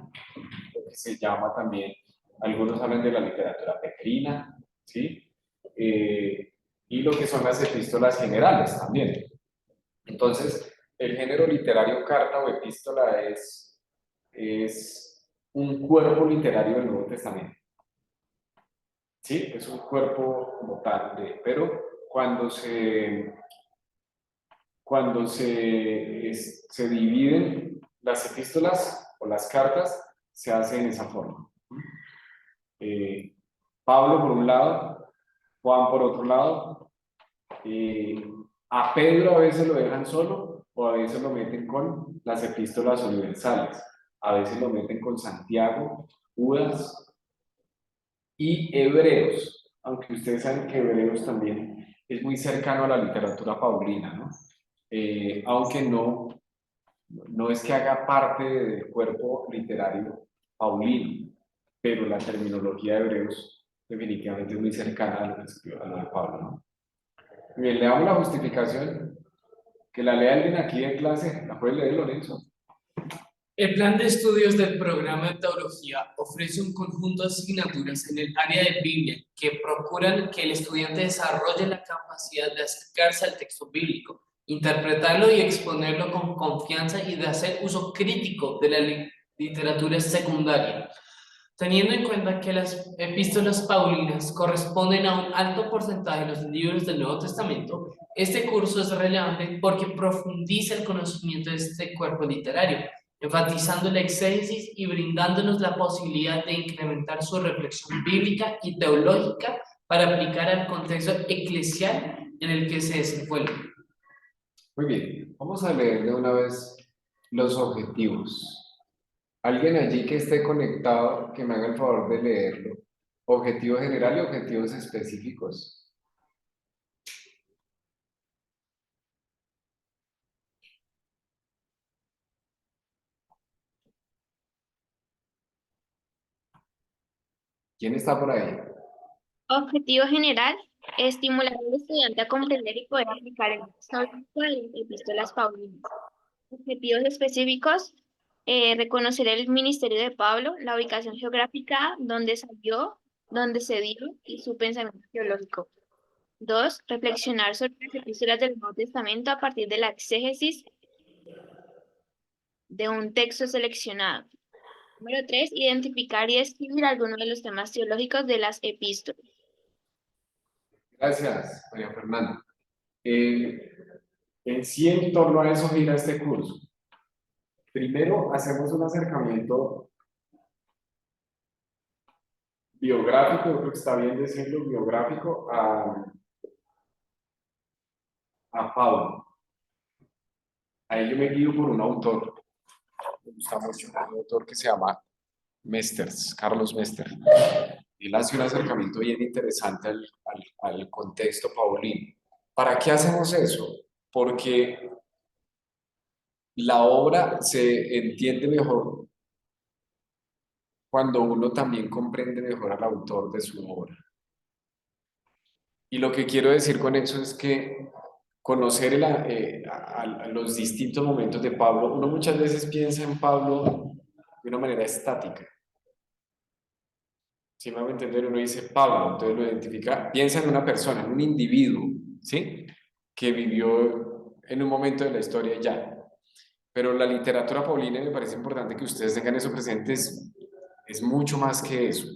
lo que se llama también, algunos hablan de la literatura petrina, ¿sí? Y lo que son las epístolas generales también. Entonces, el género literario carta o epístola es un cuerpo literario del Nuevo Testamento. Sí, es un cuerpo como tal, pero cuando se dividen las epístolas o las cartas, se hace en esa forma. Pablo por un lado, Juan por otro lado, a Pedro a veces lo dejan solo o a veces lo meten con las epístolas universales, a veces lo meten con Santiago, Judas y Hebreos, aunque ustedes saben que Hebreos también es muy cercano a la literatura paulina, ¿no? Aunque no es que haga parte del cuerpo literario paulino, pero la terminología de Hebreos definitivamente es muy cercana a lo que escribió a lo de Pablo, ¿no? Bien, le damos la justificación, que la lea alguien aquí en clase, ¿la puede leer, Lorenzo? El plan de estudios del programa de teología ofrece un conjunto de asignaturas en el área de Biblia que procuran que el estudiante desarrolle la capacidad de acercarse al texto bíblico, interpretarlo y exponerlo con confianza y de hacer uso crítico de la literatura secundaria. Teniendo en cuenta que las epístolas paulinas corresponden a un alto porcentaje de los libros del Nuevo Testamento, este curso es relevante porque profundiza el conocimiento de este cuerpo literario, enfatizando la exégesis y brindándonos la posibilidad de incrementar su reflexión bíblica y teológica para aplicar al contexto eclesial en el que se desenvuelve. Muy bien, vamos a leer de una vez los objetivos. Alguien allí que esté conectado, que me haga el favor de leerlo. Objetivo general y objetivos específicos. ¿Quién está por ahí? Objetivo general: estimular al estudiante a comprender y poder aplicar el texto bíblico de las epístolas paulinas. Objetivos específicos: reconocer el ministerio de Pablo, la ubicación geográfica, donde salió, donde se dio y su pensamiento teológico. 2. Reflexionar sobre las epístolas del Nuevo Testamento a partir de la exégesis de un texto seleccionado. Número 3. Identificar y describir algunos de los temas teológicos de las epístolas. Gracias, María Fernanda. En sí, en torno a eso gira este curso. Primero, hacemos un acercamiento biográfico, yo creo que está bien decirlo, biográfico a Pablo. Ahí yo me guío por un autor, me gusta mucho, un autor que se llama Mesters, Carlos Mester. Él hace un acercamiento bien interesante al contexto paulino. ¿Para qué hacemos eso? Porque la obra se entiende mejor cuando uno también comprende mejor al autor de su obra. Y lo que quiero decir con eso es que conocer a los distintos momentos de Pablo, uno muchas veces piensa en Pablo de una manera estática. Si me hago entender, uno dice Pablo, entonces lo identifica, piensa en una persona, en un individuo, ¿sí? Que vivió en un momento de la historia ya. Pero la literatura paulina, me parece importante que ustedes tengan eso presente, es mucho más que eso.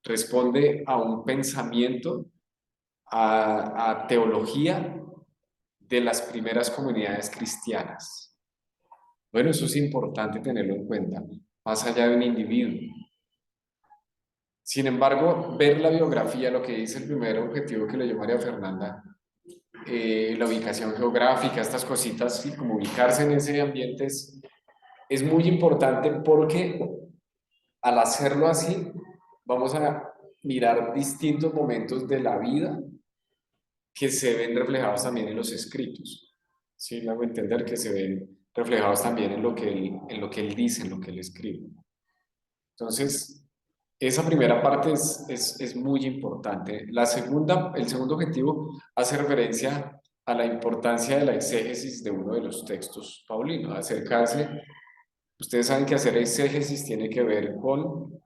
Responde a un pensamiento, a teología de las primeras comunidades cristianas. Bueno, eso es importante tenerlo en cuenta, más allá de un individuo. Sin embargo, ver la biografía, lo que dice el primer objetivo que leyó María Fernanda, la ubicación geográfica, estas cositas, y como ubicarse en ese ambiente es muy importante porque al hacerlo así, vamos a mirar distintos momentos de la vida que se ven reflejados también en los escritos. ¿Sí? Me hago entender que se ven reflejados también en lo que él dice, en lo que él escribe. Entonces, esa primera parte es muy importante. El segundo objetivo hace referencia a la importancia de la exégesis de uno de los textos paulinos, acercarse. Ustedes saben que hacer exégesis tiene que ver con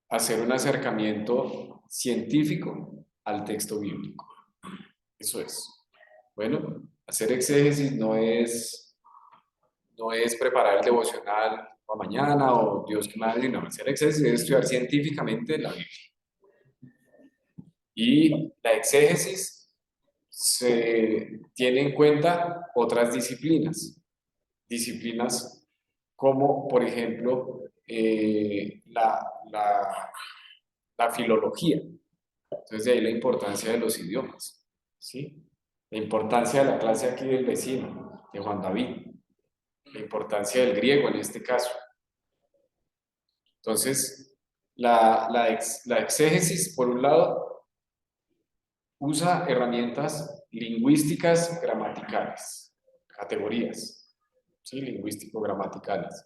hacer un acercamiento científico al texto bíblico. Eso es. Bueno, hacer exégesis no es preparar el devocional para mañana o Dios que madre, no. Hacer exégesis es estudiar científicamente la Biblia. Y la exégesis se tiene en cuenta otras disciplinas. Disciplinas como, por ejemplo, la filología. Entonces, de ahí la importancia de los idiomas, ¿sí? La importancia de la clase aquí del vecino, de Juan David. La importancia del griego en este caso. Entonces, la exégesis, por un lado, usa herramientas lingüísticas gramaticales, categorías, ¿sí? Lingüístico-gramaticales.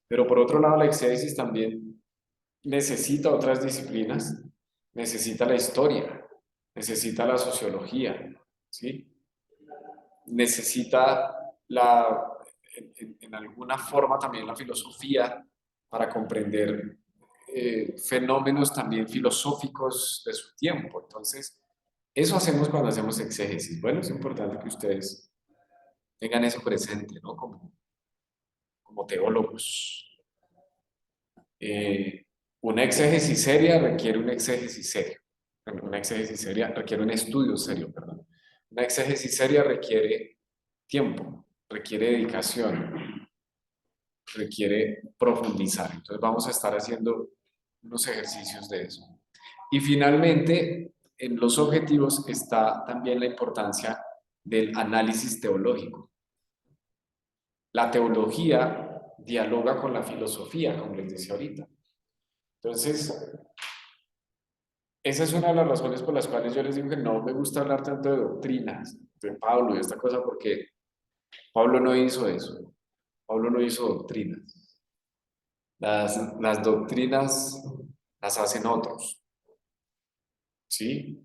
Pero por otro lado, la exégesis también necesita otras disciplinas, necesita la historia, necesita la sociología, ¿sí? Necesita en alguna forma también la filosofía para comprender fenómenos también filosóficos de su tiempo. Entonces, eso hacemos cuando hacemos exégesis. Bueno, es importante que ustedes tengan eso presente, ¿no? Como teólogos. Una exégesis seria requiere un exégesis serio. Una exégesis seria requiere un estudio serio, perdón. Una exégesis seria requiere tiempo, requiere dedicación, requiere profundizar. Entonces vamos a estar haciendo unos ejercicios de eso. Y finalmente, en los objetivos está también la importancia del análisis teológico. La teología dialoga con la filosofía, como les decía ahorita. Entonces, esa es una de las razones por las cuales yo les digo que no me gusta hablar tanto de doctrinas, de Pablo y de esta cosa, porque Pablo no hizo eso. Pablo no hizo doctrinas. Las doctrinas las hacen otros. ¿Sí?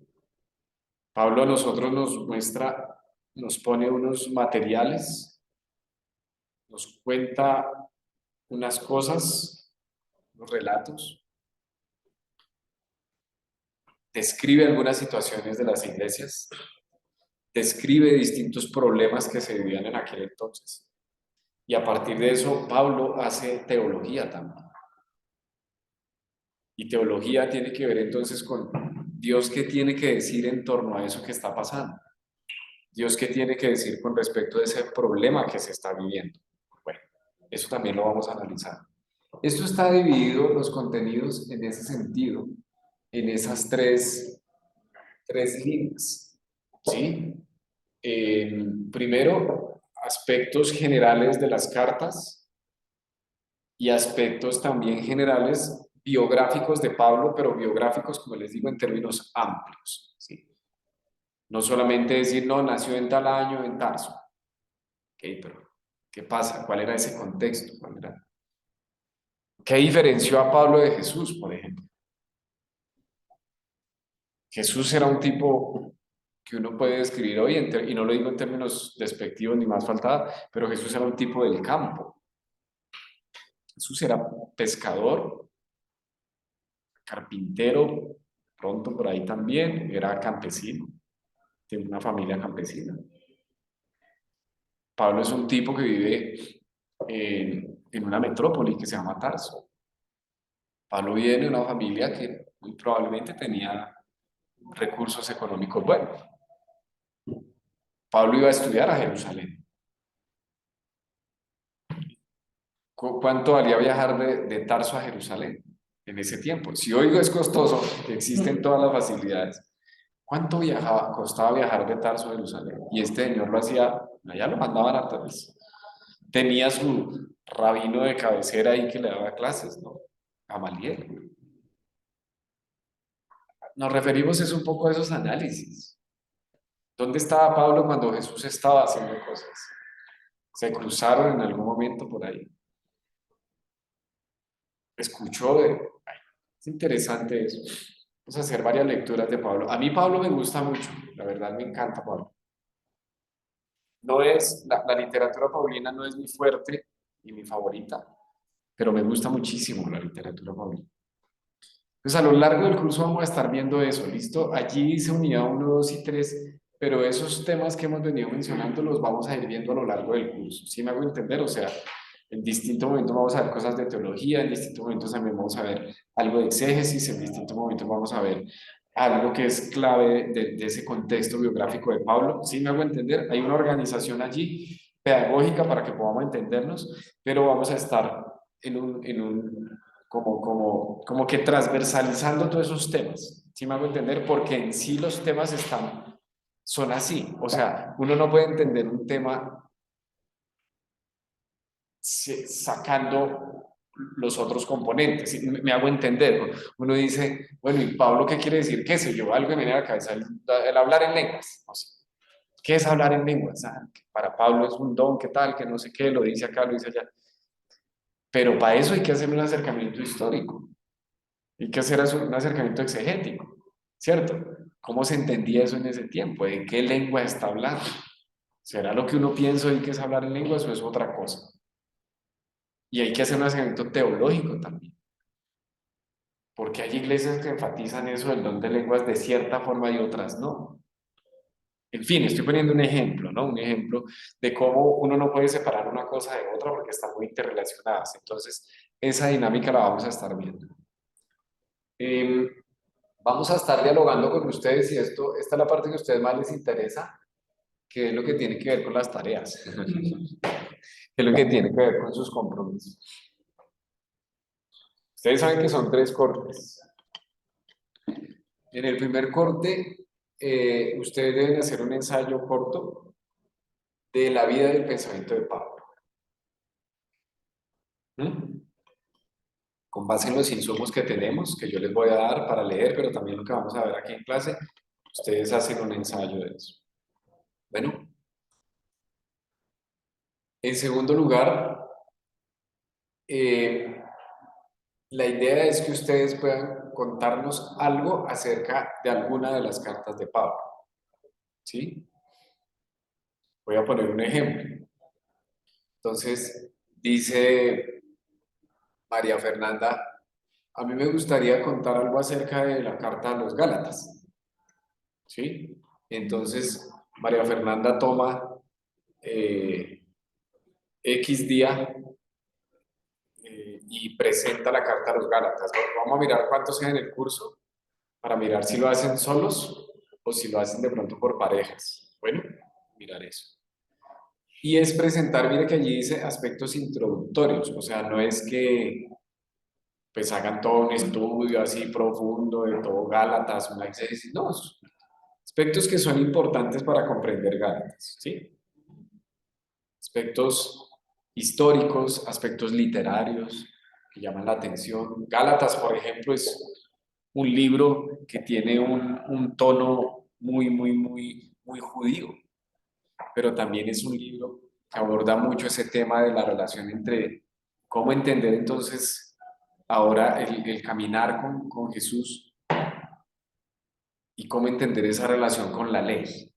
Pablo a nosotros nos muestra, nos pone unos materiales, nos cuenta unas cosas, unos relatos, describe algunas situaciones de las iglesias, describe distintos problemas que se vivían en aquel entonces. Y a partir de eso, Pablo hace teología también. Y teología tiene que ver entonces con Dios qué tiene que decir en torno a eso que está pasando. Dios qué tiene que decir con respecto a ese problema que se está viviendo. Bueno, eso también lo vamos a analizar. Esto está dividido, los contenidos, en ese sentido, en esas tres líneas. ¿Sí? Primero, aspectos generales de las cartas y aspectos también generales biográficos de Pablo, pero biográficos, como les digo, en términos amplios, ¿sí? No solamente decir, no, nació en tal año en Tarso. Ok, pero ¿qué pasa? ¿Cuál era ese contexto? ¿Qué diferenció a Pablo de Jesús, por ejemplo? Jesús era un tipo que uno puede describir hoy, y no lo digo en términos despectivos ni más faltada, pero Jesús era un tipo del campo. Jesús era pescador, carpintero, pronto por ahí también, era campesino, de una familia campesina. Pablo es un tipo que vive en una metrópoli que se llama Tarso. Pablo viene de una familia que muy probablemente tenía recursos económicos buenos. Pablo iba a estudiar a Jerusalén. ¿Cuánto valía viajar de Tarso a Jerusalén en ese tiempo? Si hoy es costoso, existen todas las facilidades. ¿Cuánto costaba viajar de Tarso a Jerusalén? Y este señor lo hacía, allá lo mandaban a Tarso. Tenía su rabino de cabecera ahí que le daba clases, ¿no? Gamaliel. nos referimos es un poco a esos análisis. ¿Dónde estaba Pablo cuando Jesús estaba haciendo cosas? ¿Se cruzaron en algún momento por ahí? ¿Escuchó de...? Ay, es interesante eso. Vamos a hacer varias lecturas de Pablo. A mí Pablo me gusta mucho, la verdad me encanta Pablo. No es, la literatura paulina no es mi fuerte y mi favorita, pero me gusta muchísimo la literatura paulina. Pues a lo largo del curso vamos a estar viendo eso, ¿listo? Allí dice unidad 1, 2 y 3, pero esos temas que hemos venido mencionando los vamos a ir viendo a lo largo del curso. ¿Sí me hago entender? O sea, en distintos momentos vamos a ver cosas de teología, en distintos momentos también vamos a ver algo de exégesis, en distintos momentos vamos a ver algo que es clave de ese contexto biográfico de Pablo. ¿Sí me hago entender? Hay una organización allí pedagógica para que podamos entendernos, pero vamos a estar como que transversalizando todos esos temas, ¿sí me hago entender? Porque en sí los temas son así, o sea, uno no puede entender un tema sacando los otros componentes, ¿sí? Me hago entender, ¿no? Uno dice, bueno, ¿y Pablo qué quiere decir? ¿Qué sé yo? Algo que me viene a la cabeza, el hablar en lenguas, no sé. ¿Qué es hablar en lenguas? Ah, que para Pablo es un don, ¿qué tal? Que no sé qué, lo dice acá, lo dice allá. Pero para eso hay que hacer un acercamiento histórico. Hay que hacer un acercamiento exegético, ¿cierto? ¿Cómo se entendía eso en ese tiempo? ¿De qué lengua está hablando? ¿Será lo que uno piensa hoy que es hablar en lenguas o es otra cosa? Y hay que hacer un acercamiento teológico también. Porque hay iglesias que enfatizan eso del don de lenguas de cierta forma y otras no. En fin, estoy poniendo un ejemplo, ¿no? Un ejemplo de cómo uno no puede separar una cosa de otra porque están muy interrelacionadas. Entonces, esa dinámica la vamos a estar viendo. Vamos a estar dialogando con ustedes y esta es la parte que a ustedes más les interesa, que es lo que tiene que ver con las tareas, que es lo que tiene que ver con sus compromisos. Ustedes saben que son 3 cortes. En el primer corte, ustedes deben hacer un ensayo corto de la vida y del pensamiento de Pablo. Con base en los insumos que tenemos, que yo les voy a dar para leer, pero también lo que vamos a ver aquí en clase, ustedes hacen un ensayo de eso. Bueno. En segundo lugar, la idea es que ustedes puedan contarnos algo acerca de alguna de las cartas de Pablo. ¿Sí? Voy a poner un ejemplo. Entonces, dice María Fernanda, a mí me gustaría contar algo acerca de la carta a los Gálatas. ¿Sí? Entonces, María Fernanda toma X día y presenta la carta a los Gálatas. Vamos a mirar cuántos hay en el curso para mirar si lo hacen solos o si lo hacen de pronto por parejas. Bueno, mirar eso. Y es presentar, mire que allí dice aspectos introductorios, o sea, no es que pues hagan todo un estudio así profundo de todo Gálatas, una exégesis, no, aspectos que son importantes para comprender Gálatas, ¿sí? Aspectos históricos, aspectos literarios que llaman la atención. Gálatas, por ejemplo, es un libro que tiene un tono muy judío, pero también es un libro que aborda mucho ese tema de la relación entre cómo entender entonces ahora el caminar con Jesús y cómo entender esa relación con la ley,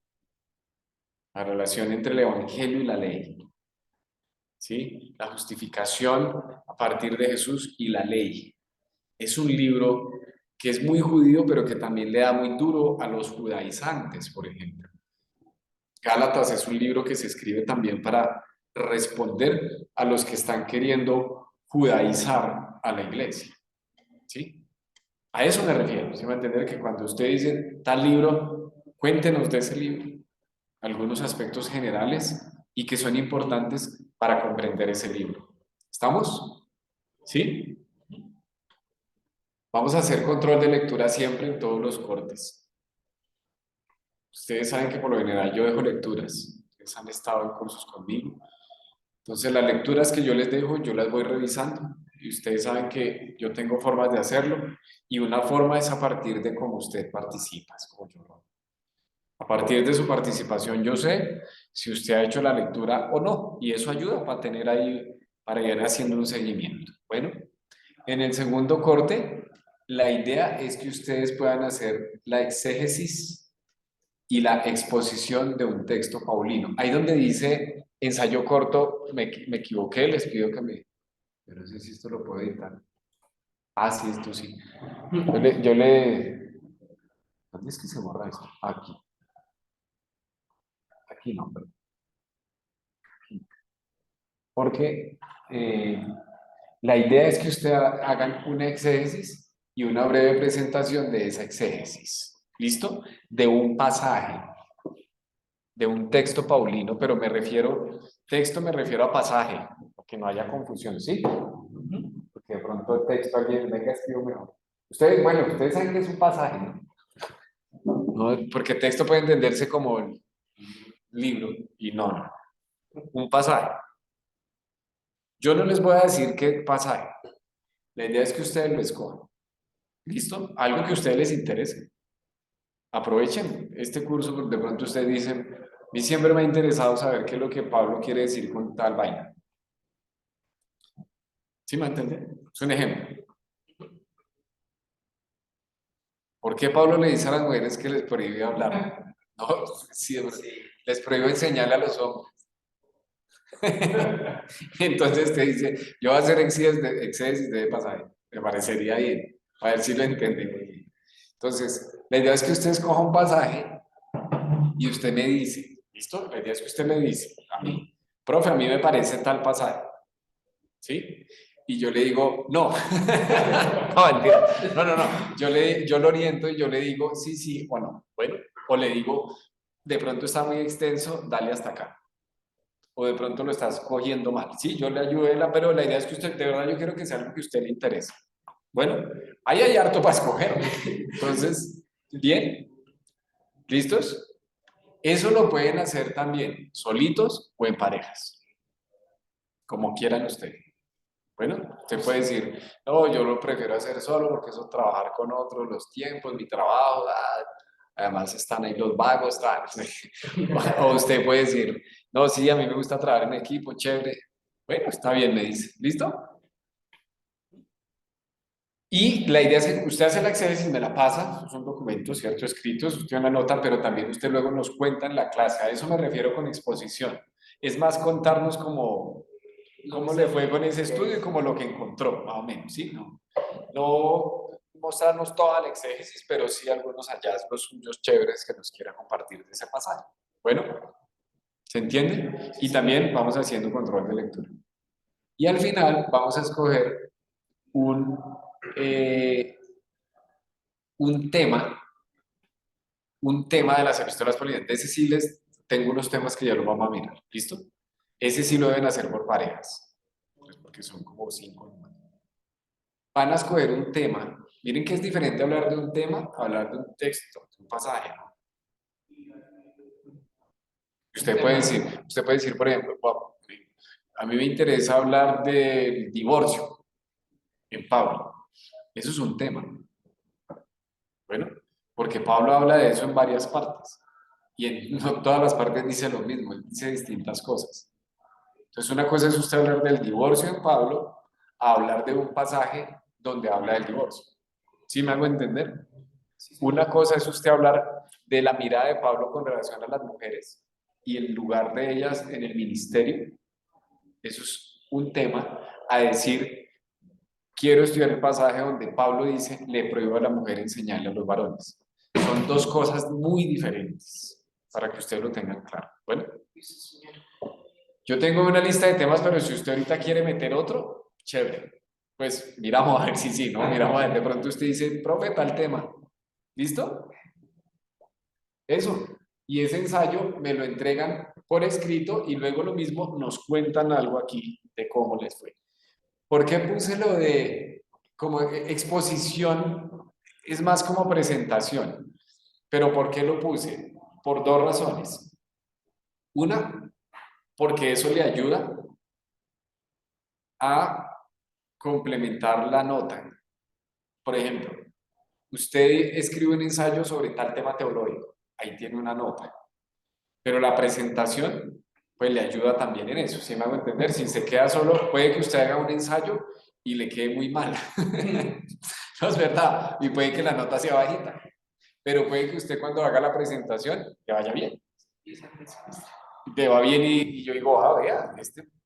la relación entre el Evangelio y la ley. ¿Sí? La justificación a partir de Jesús y la ley. Es un libro que es muy judío, pero que también le da muy duro a los judaizantes, por ejemplo. Gálatas es un libro que se escribe también para responder a los que están queriendo judaizar a la iglesia. ¿Sí? A eso me refiero. ¿Sí me entiende? Que cuando usted dice tal libro, cuéntenos de ese libro. Algunos aspectos generales y que son importantes para comprender ese libro. ¿Estamos? ¿Sí? Vamos a hacer control de lectura siempre en todos los cortes. Ustedes saben que por lo general yo dejo lecturas. Ustedes han estado en cursos conmigo. Entonces las lecturas que yo les dejo, yo las voy revisando y ustedes saben que yo tengo formas de hacerlo, y una forma es a partir de cómo usted participa, es como yo. A partir de su participación yo sé si usted ha hecho la lectura o no, y eso ayuda para tener ahí, para ir haciendo un seguimiento. Bueno, en el segundo corte, la idea es que ustedes puedan hacer la exégesis y la exposición de un texto paulino. Ahí donde dice ensayo corto, me equivoqué, les pido que me... Yo no sé si esto lo puedo editar. Ah, sí, esto sí. ¿Dónde es que se borra esto? Aquí. Aquí no, pero... Porque la idea es que ustedes hagan una exégesis y una breve presentación de esa exégesis. ¿Listo? De un pasaje, de un texto paulino, pero me refiero a pasaje, para que no haya confusión, ¿sí? Porque de pronto el texto alguien venga escribo mejor. Ustedes saben que es un pasaje, ¿no? No, porque texto puede entenderse como el libro y no. Un pasaje. Yo no les voy a decir qué pasaje. La idea es que ustedes lo escojan. ¿Listo? Algo que a ustedes les interese. Aprovechen este curso, porque de pronto ustedes dicen, a mí siempre me ha interesado saber qué es lo que Pablo quiere decir con tal vaina. ¿Sí me entienden? Es un ejemplo. ¿Por qué Pablo le dice a las mujeres que les prohíbe hablar? No, siempre. Les prohíbe enseñarle a los hombres. Entonces te dice, yo voy a hacer exégesis de pasaje. Me parecería bien. A ver si lo entienden. Entonces, la idea es que usted escoja un pasaje y usted me dice, ¿listo? La idea es que usted me dice a mí, profe, a mí me parece tal pasaje. ¿Sí? Y yo le digo, no. No, mentira. No. Yo lo oriento y yo le digo, sí, sí o no. Bueno, o le digo, de pronto está muy extenso, dale hasta acá. O de pronto lo estás cogiendo mal. Sí, yo le ayudé, pero la idea es que usted, de verdad, yo quiero que sea algo que a usted le interese. Bueno, ahí hay harto para escoger. Entonces, bien, ¿listos? Eso lo pueden hacer también solitos o en parejas, como quieran ustedes. Bueno, usted puede decir, no, yo lo prefiero hacer solo porque eso trabajar con otros, los tiempos, mi trabajo, además están ahí los vagos, o usted puede decir, no, sí, a mí me gusta trabajar en equipo, chévere. Bueno, está bien, me dice, ¿listo? Y la idea es que usted hace el exégesis y me la pasa, son documentos, ¿cierto? Escritos, usted una nota, pero también usted luego nos cuenta en la clase, a eso me refiero con exposición. Es más contarnos cómo le fue con ese estudio y como lo que encontró, más o menos, ¿sí? No mostrarnos toda la exégesis, pero sí algunos hallazgos suyos chéveres que nos quiera compartir de ese pasaje. Bueno, ¿se entiende? Y también vamos haciendo control de lectura. Y al final vamos a escoger un tema de las epístolas paulinas. Ese sí les tengo unos temas que ya los vamos a mirar, ¿listo? Ese sí lo deben hacer por parejas, pues porque son como 5 números. Van a escoger un tema. Miren que es diferente hablar de un tema a hablar de un texto, de un pasaje, ¿no? Usted puede decir, por ejemplo, bueno, a mí me interesa hablar del divorcio en Pablo. Eso es un tema. Bueno, porque Pablo habla de eso en varias partes. Y en no todas las partes dice lo mismo, él dice distintas cosas. Entonces, una cosa es usted hablar del divorcio en Pablo, a hablar de un pasaje donde habla del divorcio. ¿Sí me hago entender? Una cosa es usted hablar de la mirada de Pablo con relación a las mujeres y el lugar de ellas en el ministerio. Eso es un tema. A decir, quiero estudiar el pasaje donde Pablo dice, le prohíbo a la mujer enseñarle a los varones. Son dos cosas muy diferentes, para que ustedes lo tengan claro. Bueno, yo tengo una lista de temas, pero si usted ahorita quiere meter otro, chévere. Pues miramos a ver si sí, ¿no? Miramos a ver, de pronto usted dice, profe, tal tema. ¿Listo? Eso. Y ese ensayo me lo entregan por escrito y luego lo mismo nos cuentan algo aquí de cómo les fue. ¿Por qué puse lo de como exposición? Es más como presentación. ¿Pero por qué lo puse? Por dos razones. Una, porque eso le ayuda a complementar la nota. Por ejemplo, usted escribe un ensayo sobre tal tema teológico, ahí tiene una nota, pero la presentación pues le ayuda también en eso, ¿sí me hago entender? Si se queda solo, puede que usted haga un ensayo y le quede muy mal, no es verdad, y puede que la nota sea bajita, pero puede que usted cuando haga la presentación le vaya bien, te va bien y yo digo, ah, vea,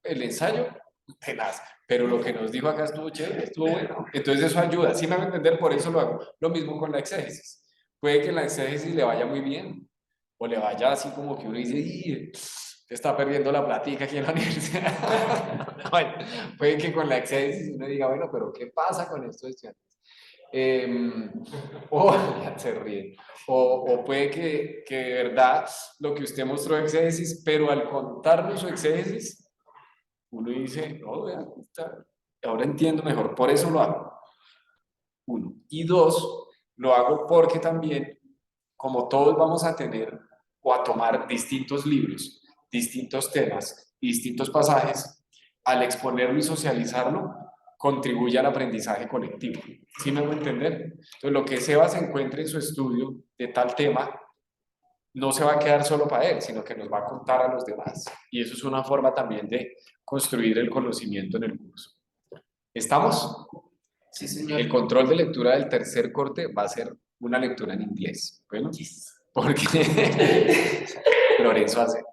el ensayo, tenaz, pero lo que nos dijo acá estuvo chévere, estuvo bueno, entonces eso ayuda, ¿sí me hago entender? Por eso lo hago, lo mismo con la exégesis, puede que en la exégesis le vaya muy bien, o le vaya así como que uno dice, "Ih, está perdiendo la platica aquí en la universidad". Bueno, puede que con la exégesis uno diga, bueno, pero ¿qué pasa con estos estudiantes? O se ríe. O puede que de verdad lo que usted mostró de exégesis, pero al contarnos su exégesis, uno dice, no, vea, ahora entiendo mejor, por eso lo hago. Uno. Y dos, lo hago porque también, como todos vamos a tener o a tomar distintos libros, distintos temas, distintos pasajes, al exponerlo y socializarlo, contribuye al aprendizaje colectivo. ¿Sí me voy a entender? Entonces, lo que Sebas encuentre en su estudio de tal tema, no se va a quedar solo para él, sino que nos va a contar a los demás. Y eso es una forma también de construir el conocimiento en el curso. ¿Estamos? Sí, señor. El control de lectura del tercer corte va a ser una lectura en inglés. Bueno, porque Lorenzo hace.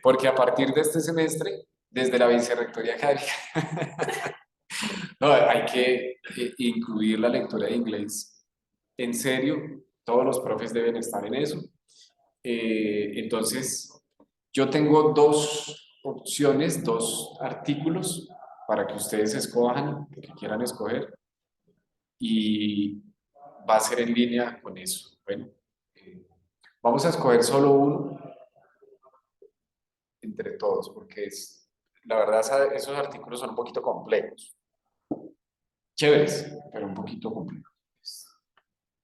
Porque a partir de este semestre, desde la Vicerrectoría Académica, no, hay que incluir la lectura de inglés. En serio, todos los profes deben estar en eso. Entonces, yo tengo dos opciones, dos artículos para que ustedes escojan lo que quieran escoger y va a ser en línea con eso. Bueno, vamos a escoger solo uno entre todos porque la verdad esos artículos son un poquito complejos. Chéveres, pero un poquito complejos.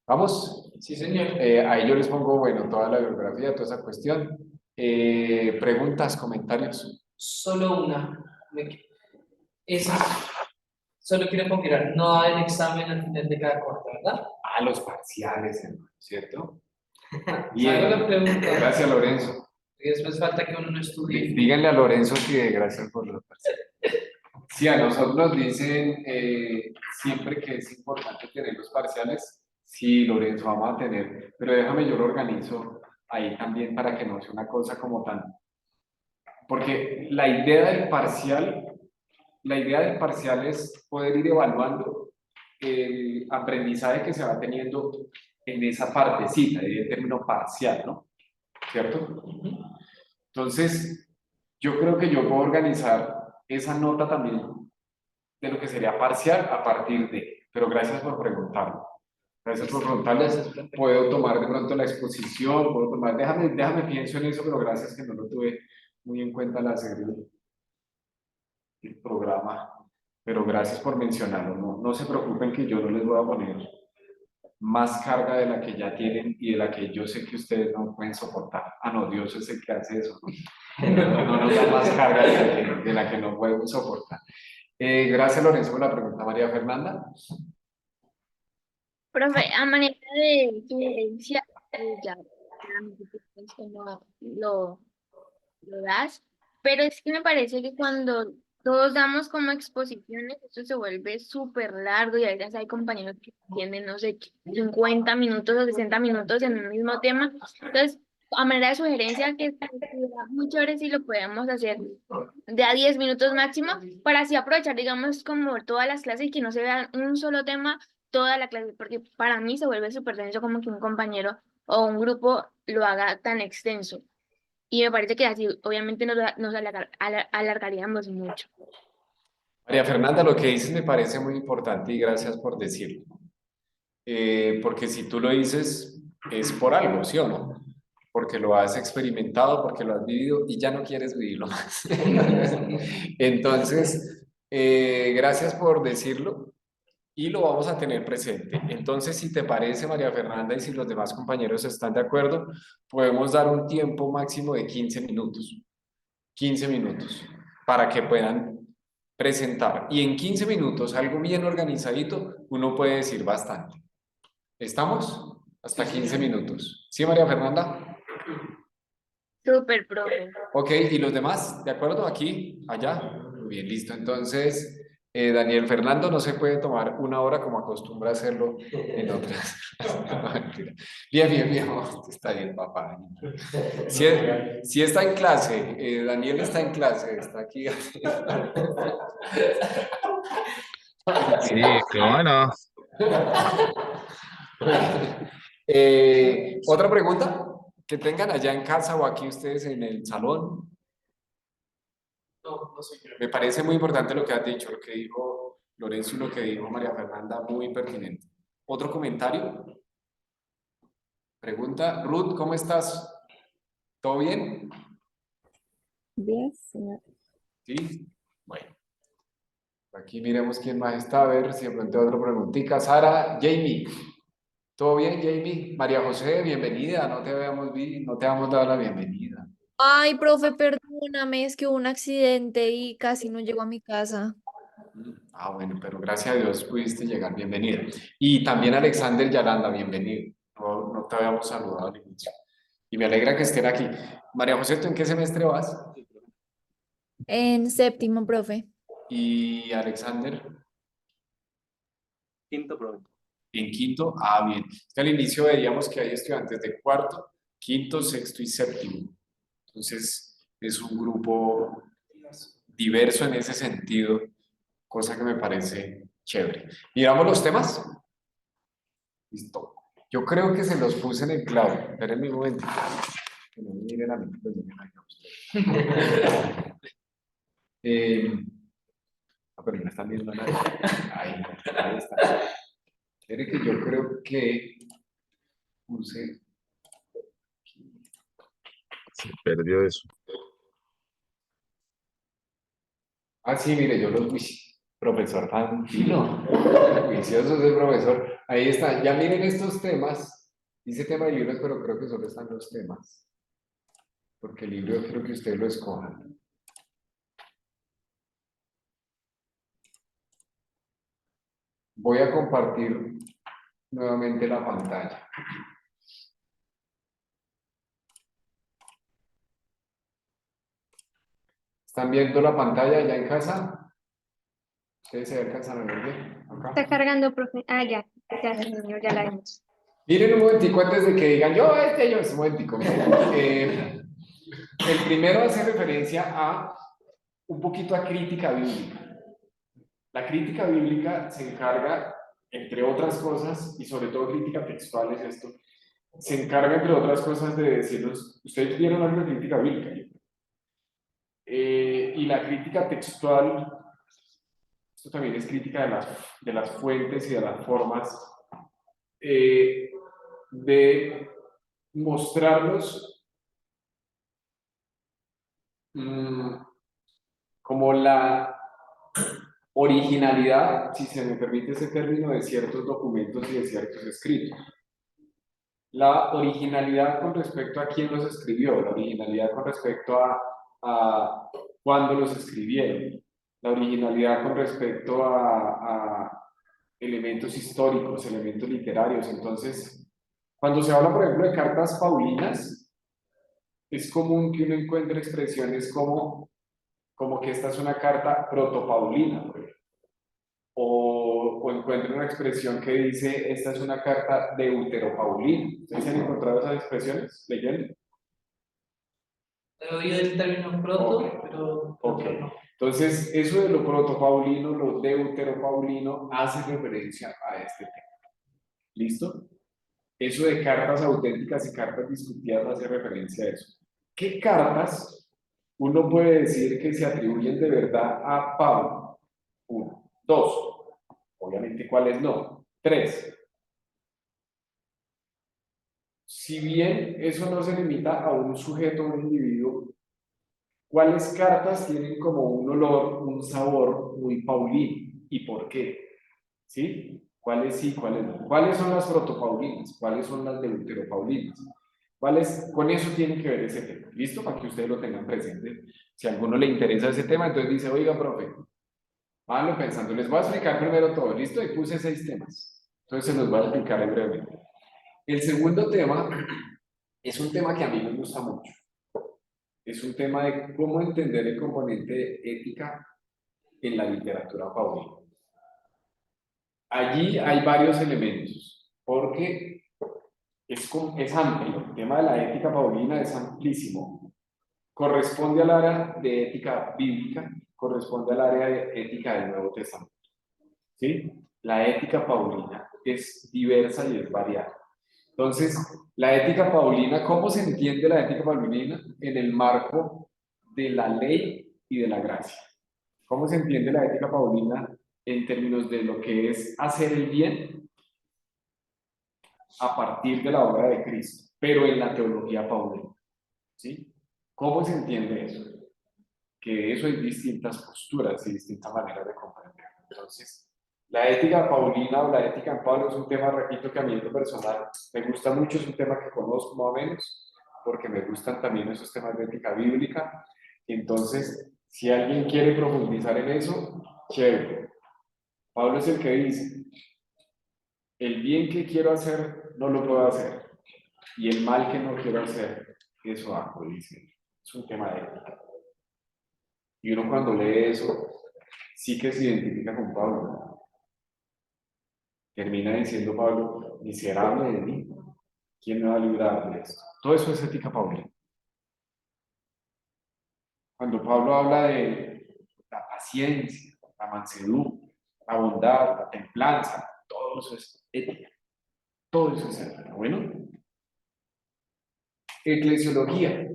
¿Vamos? Sí, señor. Ahí yo les pongo, bueno, toda la bibliografía, toda esa cuestión. Preguntas, comentarios. Solo una. Solo quiero confirmar, no hay el examen al final de cada corte, ¿verdad? Ah, los parciales, hermano, ¿cierto? Hago Bien. la pregunta. Gracias, Lorenzo. Y después falta que uno no estudie. Díganle a Lorenzo que gracias por los parciales. Sí, a nosotros nos dicen siempre que es importante tener los parciales. Sí, Lorenzo, vamos a tener, pero déjame, yo lo organizo ahí también para que no sea una cosa como tan... Porque la idea del parcial es poder ir evaluando el aprendizaje que se va teniendo en esa partecita, el término parcial, ¿no? ¿Cierto? Entonces, yo creo que yo puedo organizar esa nota también de lo que sería parcial a partir de, pero gracias por preguntarlo. Gracias por preguntarlo. Puedo tomar de pronto la exposición, puedo tomar, déjame pienso en eso, pero gracias que no lo tuve muy en cuenta la serie del programa, pero gracias por mencionarlo. No se preocupen que yo no les voy a poner más carga de la que ya tienen y de la que yo sé que ustedes no pueden soportar. Ah, no, Dios es el que hace eso. No nos da más carga de la que no podemos soportar. Gracias, Lorenzo, por la pregunta. María Fernanda. Profe, a manera de sugerencia, ya pues, como lo das, pero es que me parece que cuando todos damos como exposiciones, esto se vuelve súper largo y a veces hay compañeros que tienen, no sé, 50 minutos o 60 minutos en el mismo tema. Entonces, a manera de sugerencia, que sería muy chévere si lo podemos hacer de a 10 minutos máximo, para así aprovechar, digamos, como todas las clases y que no se vean un solo tema toda la clase, porque para mí se vuelve súper denso como que un compañero o un grupo lo haga tan extenso. Y me parece que así, obviamente, nos alargaríamos mucho. María Fernanda, lo que dices me parece muy importante y gracias por decirlo. Porque si tú lo dices, es por algo, ¿sí o no? Porque lo has experimentado, porque lo has vivido y ya no quieres vivirlo más. Entonces, gracias por decirlo y lo vamos a tener presente. Entonces, si te parece, María Fernanda, y si los demás compañeros están de acuerdo, podemos dar un tiempo máximo de 15 minutos. 15 minutos para que puedan presentar y en 15 minutos algo bien organizadito, uno puede decir bastante. ¿Estamos? Hasta Sí, 15 señor. minutos. ¿Sí, María Fernanda? Súper, profe. Ok, ¿y los demás? ¿De acuerdo? ¿Aquí? ¿Allá? Muy bien, listo. Entonces, Daniel Fernando no se puede tomar una hora como acostumbra hacerlo en otras. No, mentira. Bien, bien, bien. Está bien, papá. Si está en clase, Daniel está en clase, está aquí. Sí, qué bueno. ¿Otra pregunta que tengan allá en casa o aquí ustedes en el salón? No, no sé qué. Me parece muy importante lo que has dicho, lo que dijo Lorenzo y lo que dijo María Fernanda, muy pertinente. ¿Otro comentario? Pregunta, Ruth, ¿cómo estás? ¿Todo bien? Bien, señor. Sí. Bueno, aquí miremos quién más está, a ver si de pronto hay otra preguntita. Sara, Jamie, ¿todo bien, Jamie? María José, bienvenida, no te habíamos dado la bienvenida. Ay, profe, perdóname, es que hubo un accidente y casi no llego a mi casa. Ah, bueno, pero gracias a Dios pudiste llegar, bienvenida. Y también Alexander Yalanda, bienvenido. No te habíamos saludado al inicio. Y me alegra que estén aquí. María José, ¿tú en qué semestre vas? En séptimo, profe. Y Alexander, Quinto, profe. en quinto. Ah, bien. Es que al inicio veíamos que hay estudiantes de cuarto, quinto, sexto y séptimo. Entonces, es un grupo diverso en ese sentido, cosa que me parece chévere. Miramos los temas. Listo. Yo creo que se los puse en el clavo. Espérenme un momento. Que no me miren a mí, que los miren a ustedes. Pero no están viendo nada. Ahí está. Espere que yo creo que puse. Se perdió eso. Ah, sí, mire, yo los vi. Profesor Fantino. Juicioso es el profesor. Ahí está. Ya miren estos temas. Dice tema de libros, pero creo que solo están los temas. Porque el libro yo creo que ustedes lo escojan. Voy a compartir nuevamente la pantalla. ¿Están viendo la pantalla ya en casa? ¿Ustedes se alcanzan a ver bien? Está Acá. cargando, profe. Ah, ya, señor, ya la vemos. Miren un momentico antes de que digan yo, un momentico. El primero hace referencia a un poquito a crítica bíblica. La crítica bíblica se encarga, entre otras cosas, y sobre todo crítica textual es esto, se encarga, entre otras cosas, de decirnos, ustedes vieron algo de crítica bíblica, y la crítica textual, esto también es crítica de las fuentes y de las formas, de mostrarnos como la originalidad, si se me permite ese término, de ciertos documentos y de ciertos escritos. La originalidad con respecto a quién los escribió, la originalidad con respecto a cuándo los escribieron, la originalidad con respecto a elementos históricos, elementos literarios. Entonces, cuando se habla, por ejemplo, de cartas paulinas, es común que uno encuentre expresiones como que esta es una carta protopaulina, por ejemplo. O encuentre una expresión que dice, esta es una carta deuteropaulina. ¿Ustedes se han encontrado esas expresiones leyendo? He oído el término proto, Ok. pero Ok. no. Entonces, eso de lo protopaulino, lo deuteropaulino, hace referencia a este tema. ¿Listo? Eso de cartas auténticas y cartas discutidas hace referencia a eso. ¿Qué cartas uno puede decir que se atribuyen de verdad a Pablo? 1. 2. Obviamente, ¿cuáles no? 3. Si bien eso no se limita a un sujeto, a un individuo, ¿cuáles cartas tienen como un olor, un sabor muy paulino? ¿Y por qué? ¿Sí? ¿Cuáles sí, cuáles no? ¿Cuáles son las protopaulinas? ¿Cuáles son las deuteropaulinas? ¿Cuáles? Con eso tiene que ver ese tema. ¿Listo? Para que ustedes lo tengan presente. Si a alguno le interesa ese tema, entonces dice, oiga, profe, Váyanlo pensando. Les voy a explicar primero todo, ¿listo? Y puse 6 temas. Entonces se los voy a explicar en brevemente. El segundo tema es un tema que a mí me gusta mucho. Es un tema de cómo entender el componente de ética en la literatura paulina. Allí hay varios elementos, porque es amplio. El tema de la ética paulina es amplísimo. Corresponde al área de ética bíblica, corresponde al área de ética del Nuevo Testamento. ¿Sí? La ética paulina es diversa y es variada. Entonces, la ética paulina, ¿cómo se entiende la ética paulina? En el marco de la ley y de la gracia. ¿Cómo se entiende la ética paulina en términos de lo que es hacer el bien a partir de la obra de Cristo, pero en la teología paulina? ¿Sí? ¿Cómo se entiende eso? Que eso hay distintas posturas y distintas maneras de comprender. Entonces, la ética paulina o la ética en Pablo es un tema, repito, que a mí en lo personal me gusta mucho, es un tema que conozco más o menos, porque me gustan también esos temas de ética bíblica. Entonces, si alguien quiere profundizar en eso, chévere. Pablo es el que dice, el bien que quiero hacer no lo puedo hacer, y el mal que no quiero hacer, eso hago, dice. Es un tema de ética. Y uno cuando lee eso, sí que se identifica con Pablo, ¿no? Termina diciendo Pablo, miserable de mí, ¿quién me va a librar de esto? Todo eso es ética paulina. Cuando Pablo habla de la paciencia, la mansedumbre, la bondad, la templanza, todo eso es ética. Todo eso es ética. Bueno, eclesiología.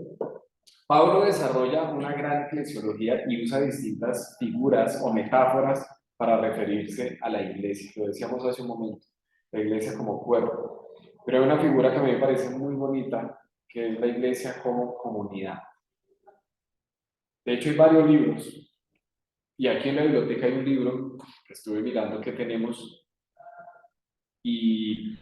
Pablo desarrolla una gran eclesiología y usa distintas figuras o metáforas para referirse a la iglesia. Lo decíamos hace un momento, la iglesia como cuerpo. Pero hay una figura que a mí me parece muy bonita, que es la iglesia como comunidad. De hecho, hay varios libros. Y aquí en la biblioteca hay un libro que estuve mirando que tenemos. Y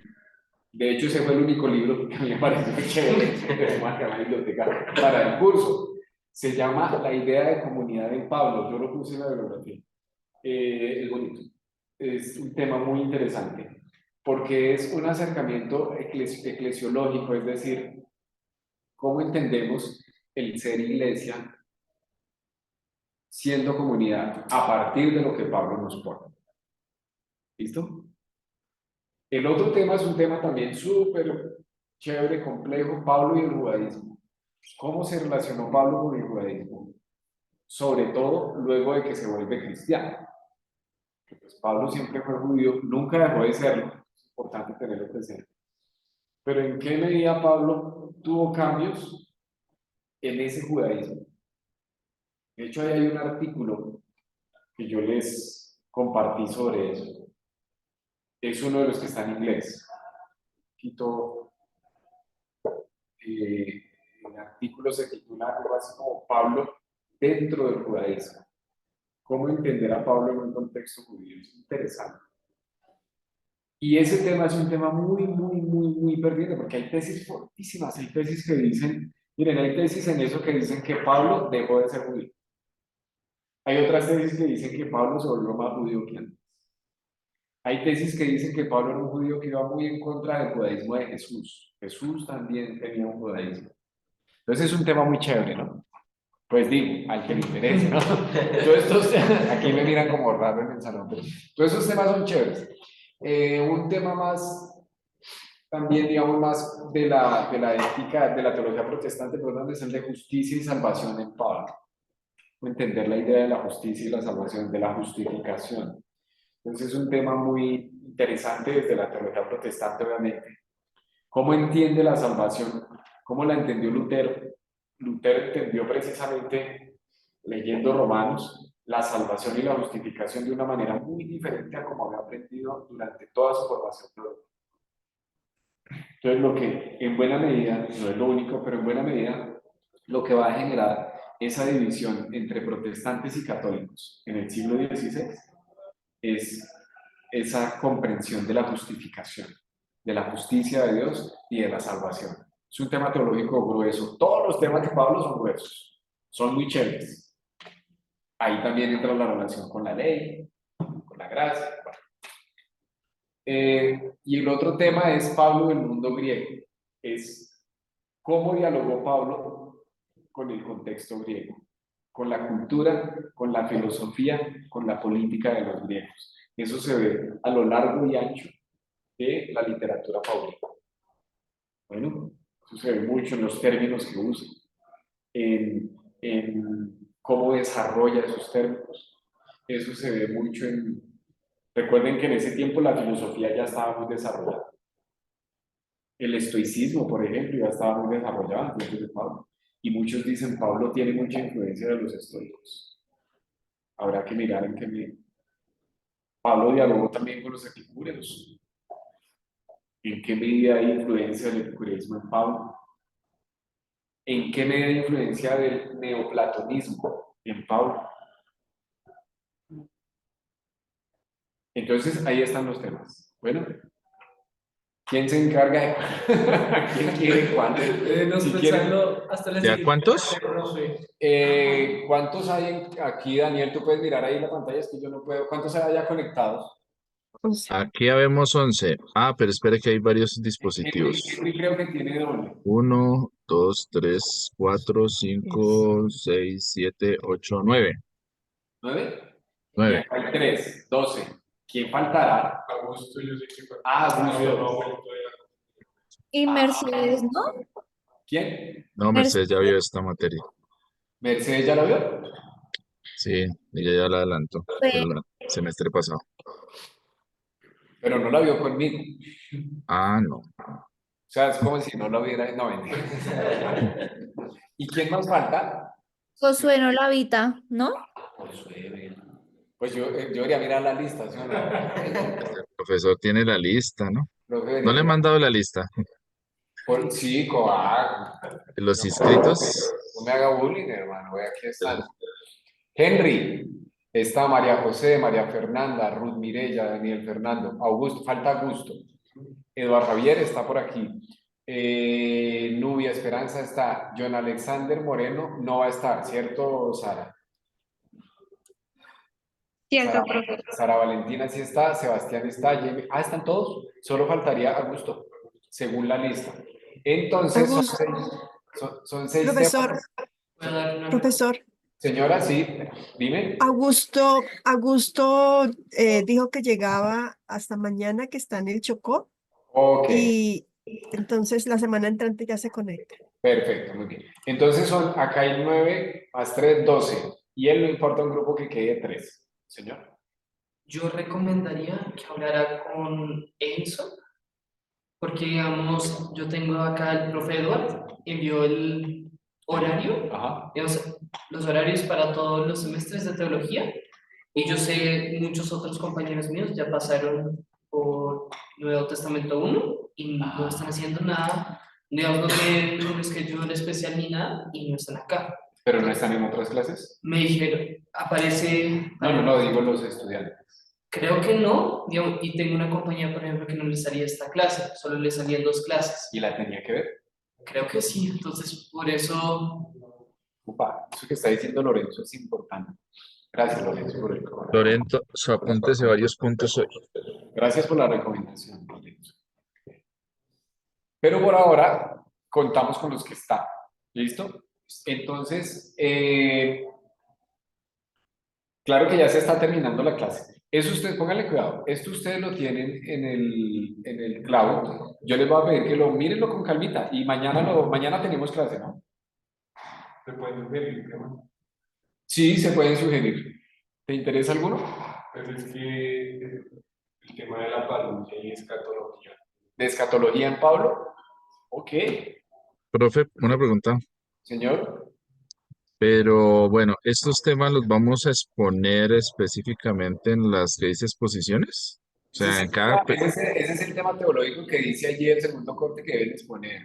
de hecho, ese fue el único libro que a mí me pareció chévere de la biblioteca para el curso. Se llama La idea de comunidad en Pablo. Yo lo puse en la bibliografía. Es bonito. Es un tema muy interesante porque es un acercamiento eclesiológico, es decir, cómo entendemos el ser iglesia siendo comunidad a partir de lo que Pablo nos pone. ¿Listo? El otro tema es un tema también súper chévere, complejo, Pablo y el judaísmo. ¿Cómo se relacionó Pablo con el judaísmo? Sobre todo luego de que se vuelve cristiano. Pues Pablo siempre fue judío, nunca dejó de serlo, es importante tenerlo presente. Pero ¿en qué medida Pablo tuvo cambios en ese judaísmo? De hecho, ahí hay un artículo que yo les compartí sobre eso. Es uno de los que está en inglés. Quito, el artículo se titula algo así como Pablo dentro del judaísmo. ¿Cómo entender a Pablo en un contexto judío? Es interesante. Y ese tema es un tema muy perdido, porque hay tesis fortísimas, hay tesis que dicen, miren, hay tesis en eso que dicen que Pablo dejó de ser judío. Hay otras tesis que dicen que Pablo se volvió más judío que antes. Hay tesis que dicen que Pablo era un judío que iba muy en contra del judaísmo de Jesús. Jesús también tenía un judaísmo. Entonces es un tema muy chévere, ¿no? Pues digo, al que le interese, ¿no? Aquí me miran como raro en el salón, pero todos esos temas son chéveres. Un tema más, también digamos más de la ética, de la teología protestante, perdón, es el de justicia y salvación en Pablo. Entender la idea de la justicia y la salvación, de la justificación. Entonces es un tema muy interesante desde la teología protestante, obviamente. ¿Cómo entiende la salvación? ¿Cómo la entendió Lutero? Lutero entendió precisamente, leyendo Romanos, la salvación y la justificación de una manera muy diferente a como había aprendido durante toda su formación teológica. Entonces, lo que en buena medida, no es lo único, pero en buena medida, lo que va a generar esa división entre protestantes y católicos en el siglo XVI es esa comprensión de la justificación, de la justicia de Dios y de la salvación. Es un tema teológico grueso. Todos los temas de Pablo son gruesos, son muy chéveres. Ahí también entra la relación con la ley, con la gracia. Bueno. Y el otro tema es Pablo del mundo griego. Es cómo dialogó Pablo con el contexto griego, con la cultura, con la filosofía, con la política de los griegos. Eso se ve a lo largo y ancho de la literatura paulina. Bueno, eso se ve mucho en los términos que usa, en cómo desarrolla esos términos. Eso se ve mucho en... Recuerden que en ese tiempo la filosofía ya estaba muy desarrollada. El estoicismo, por ejemplo, ya estaba muy desarrollado antes de Pablo. Y muchos dicen, Pablo tiene mucha influencia de los estoicos. Habrá que mirar en qué medida. Pablo dialogó también con los epicúreos. ¿En qué medida hay influencia del epicureísmo en Pablo? ¿En qué medida hay influencia del neoplatonismo en Pablo? Entonces, ahí están los temas. Bueno, ¿quién se encarga de quién quiere cuánto? Nos Si pensando hasta la ¿Ya siguiente cuántos? clase, profe. ¿Cuántos hay aquí, Daniel? Tú puedes mirar ahí la pantalla, es que yo no puedo. ¿Cuántos hay allá conectados? Aquí habemos 11. Ah, pero espere que hay varios Henry, dispositivos. Henry creo que tiene doble. 1, 2, 3, 4, 5, 6, 7, 8, 9. ¿9? Y 9. acá hay 3, 12. ¿Quién faltará? Augusto, yo sé que fue. Augusto. Y Mercedes, ¿no? ¿Quién? No, Mercedes ya vio esta materia. ¿Mercedes ya lo vio? Sí, ella ya la adelantó el semestre pasado. Pero no la vio conmigo. Ah, no. O sea, es como si no lo hubiera... No, mentira. ¿Y quién más falta? Josué no la habita, ¿no? Pues yo debería mirar la lista, ¿sí o no? El profesor tiene la lista, ¿no? Profe, debería No le he mirar. mandado la lista. Sí, cobarde. Los inscritos. No me haga bullying, hermano. Ve, aquí están. Henry. Está María José, María Fernanda, Ruth Mirella, Daniel Fernando, Augusto, falta Augusto. Eduardo Javier está por aquí. Nubia Esperanza está. John Alexander Moreno no va a estar, ¿cierto, Sara? Cierto, profe. Sara Valentina sí está, Sebastián está, Jamie. Ah, están todos. Solo faltaría Augusto, según la lista. Entonces, Augusto. son seis Profesor, temas. Voy a dar una- profesor, Señora, sí, dime. Augusto dijo que llegaba hasta mañana, que está en el Chocó, Ok, y entonces la semana entrante ya se conecta. perfecto, muy bien. Entonces, acá hay 9 más 3, 12. Y él no importa un grupo que quede 3. Señor. Yo recomendaría que hablara con Enzo, porque digamos, yo tengo acá el profe Eduard, envió el horario, Ajá. digamos, los horarios para todos los semestres de teología, y yo sé muchos otros compañeros míos ya pasaron por Nuevo Testamento 1 y no están haciendo nada, digamos, no tienen un schedule especial ni nada, y no están acá. Pero no están en otras clases. Me dijeron, aparece... No, digo los estudiantes. Creo que no, digamos, y tengo una compañía, por ejemplo, que no le salía esta clase, solo le salían 2 clases. ¿Y la tenía que ver? Creo que sí, entonces por eso... Upa, eso que está diciendo Lorenzo es importante. Gracias, Lorenzo, por el Lorenzo, apúntese varios puntos hoy. Gracias por la recomendación, Lorenzo. Pero por ahora contamos con los que están. ¿Listo? Entonces, claro que ya se está terminando la clase. Eso ustedes, pónganle cuidado. Esto ustedes lo tienen en el cloud. Yo les voy a pedir que lo mírenlo con calmita. Y mañana tenemos clase, ¿no? ¿Se pueden sugerir temas? Sí, se pueden sugerir. ¿Te interesa alguno? Pues es que el tema de la parulla y escatología. ¿De escatología en Pablo? Ok. Profe, una pregunta. Señor. Pero bueno, ¿estos temas los vamos a exponer específicamente en las que dice exposiciones? O sea, en cada... Ese es el tema teológico que dice allí el segundo corte que deben exponer.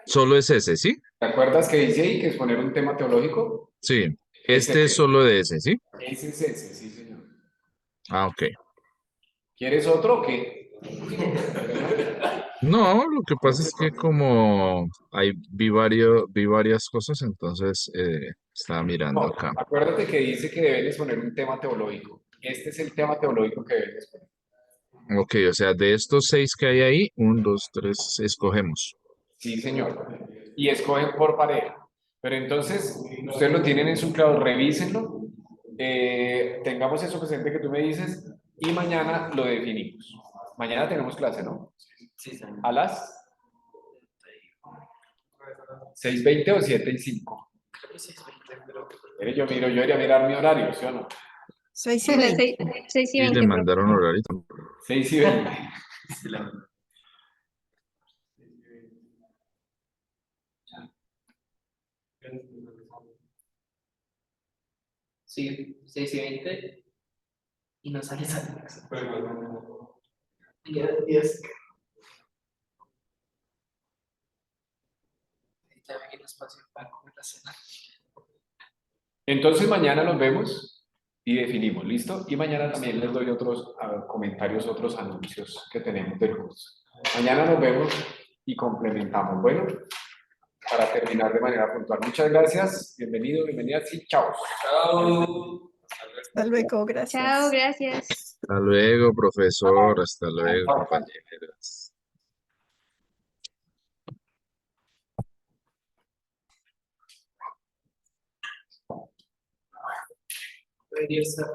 Solo es ese, ¿sí? ¿Te acuerdas que dice ahí que exponer un tema teológico? Sí. Este es solo de ese, ¿sí? Ese es ese, sí, señor. Ah, ok. ¿Quieres otro o qué? No, lo que pasa es que como vi varias cosas, entonces estaba mirando No, acá. acuérdate que dice que deben exponer un tema teológico. Este es el tema teológico que deben exponer. Ok, o sea, de estos 6 que hay ahí, 1, 2, 3, escogemos. Sí, señor. Y escogen por pareja. Pero entonces, ustedes lo tienen en su clavo, revísenlo. Tengamos eso presente que tú me dices y mañana lo definimos. Mañana tenemos clase, ¿no? Sí, señor. ¿A las 6:20 o 7:05? Creo que sí es 20, pero... Yo debería mirar mi horario, ¿sí o no? 6 y A las 20. 6 y Y le 20, profe. mandaron horario. 6:20. Sí, la verdad. Sí, 6 y 20 y no sale esa. Me quedan 10. Necesitaba aquí un espacio para comer la cena. Entonces mañana nos vemos y definimos, ¿listo? Y mañana también les doy otros comentarios, otros anuncios que tenemos del curso. Mañana nos vemos y complementamos. Bueno, para terminar de manera puntual. Muchas gracias, bienvenido, bienvenidas y chao. Chao. Hasta luego, gracias. Chao, gracias. Hasta luego, profesor. Hasta luego, compañeros. Debería estar.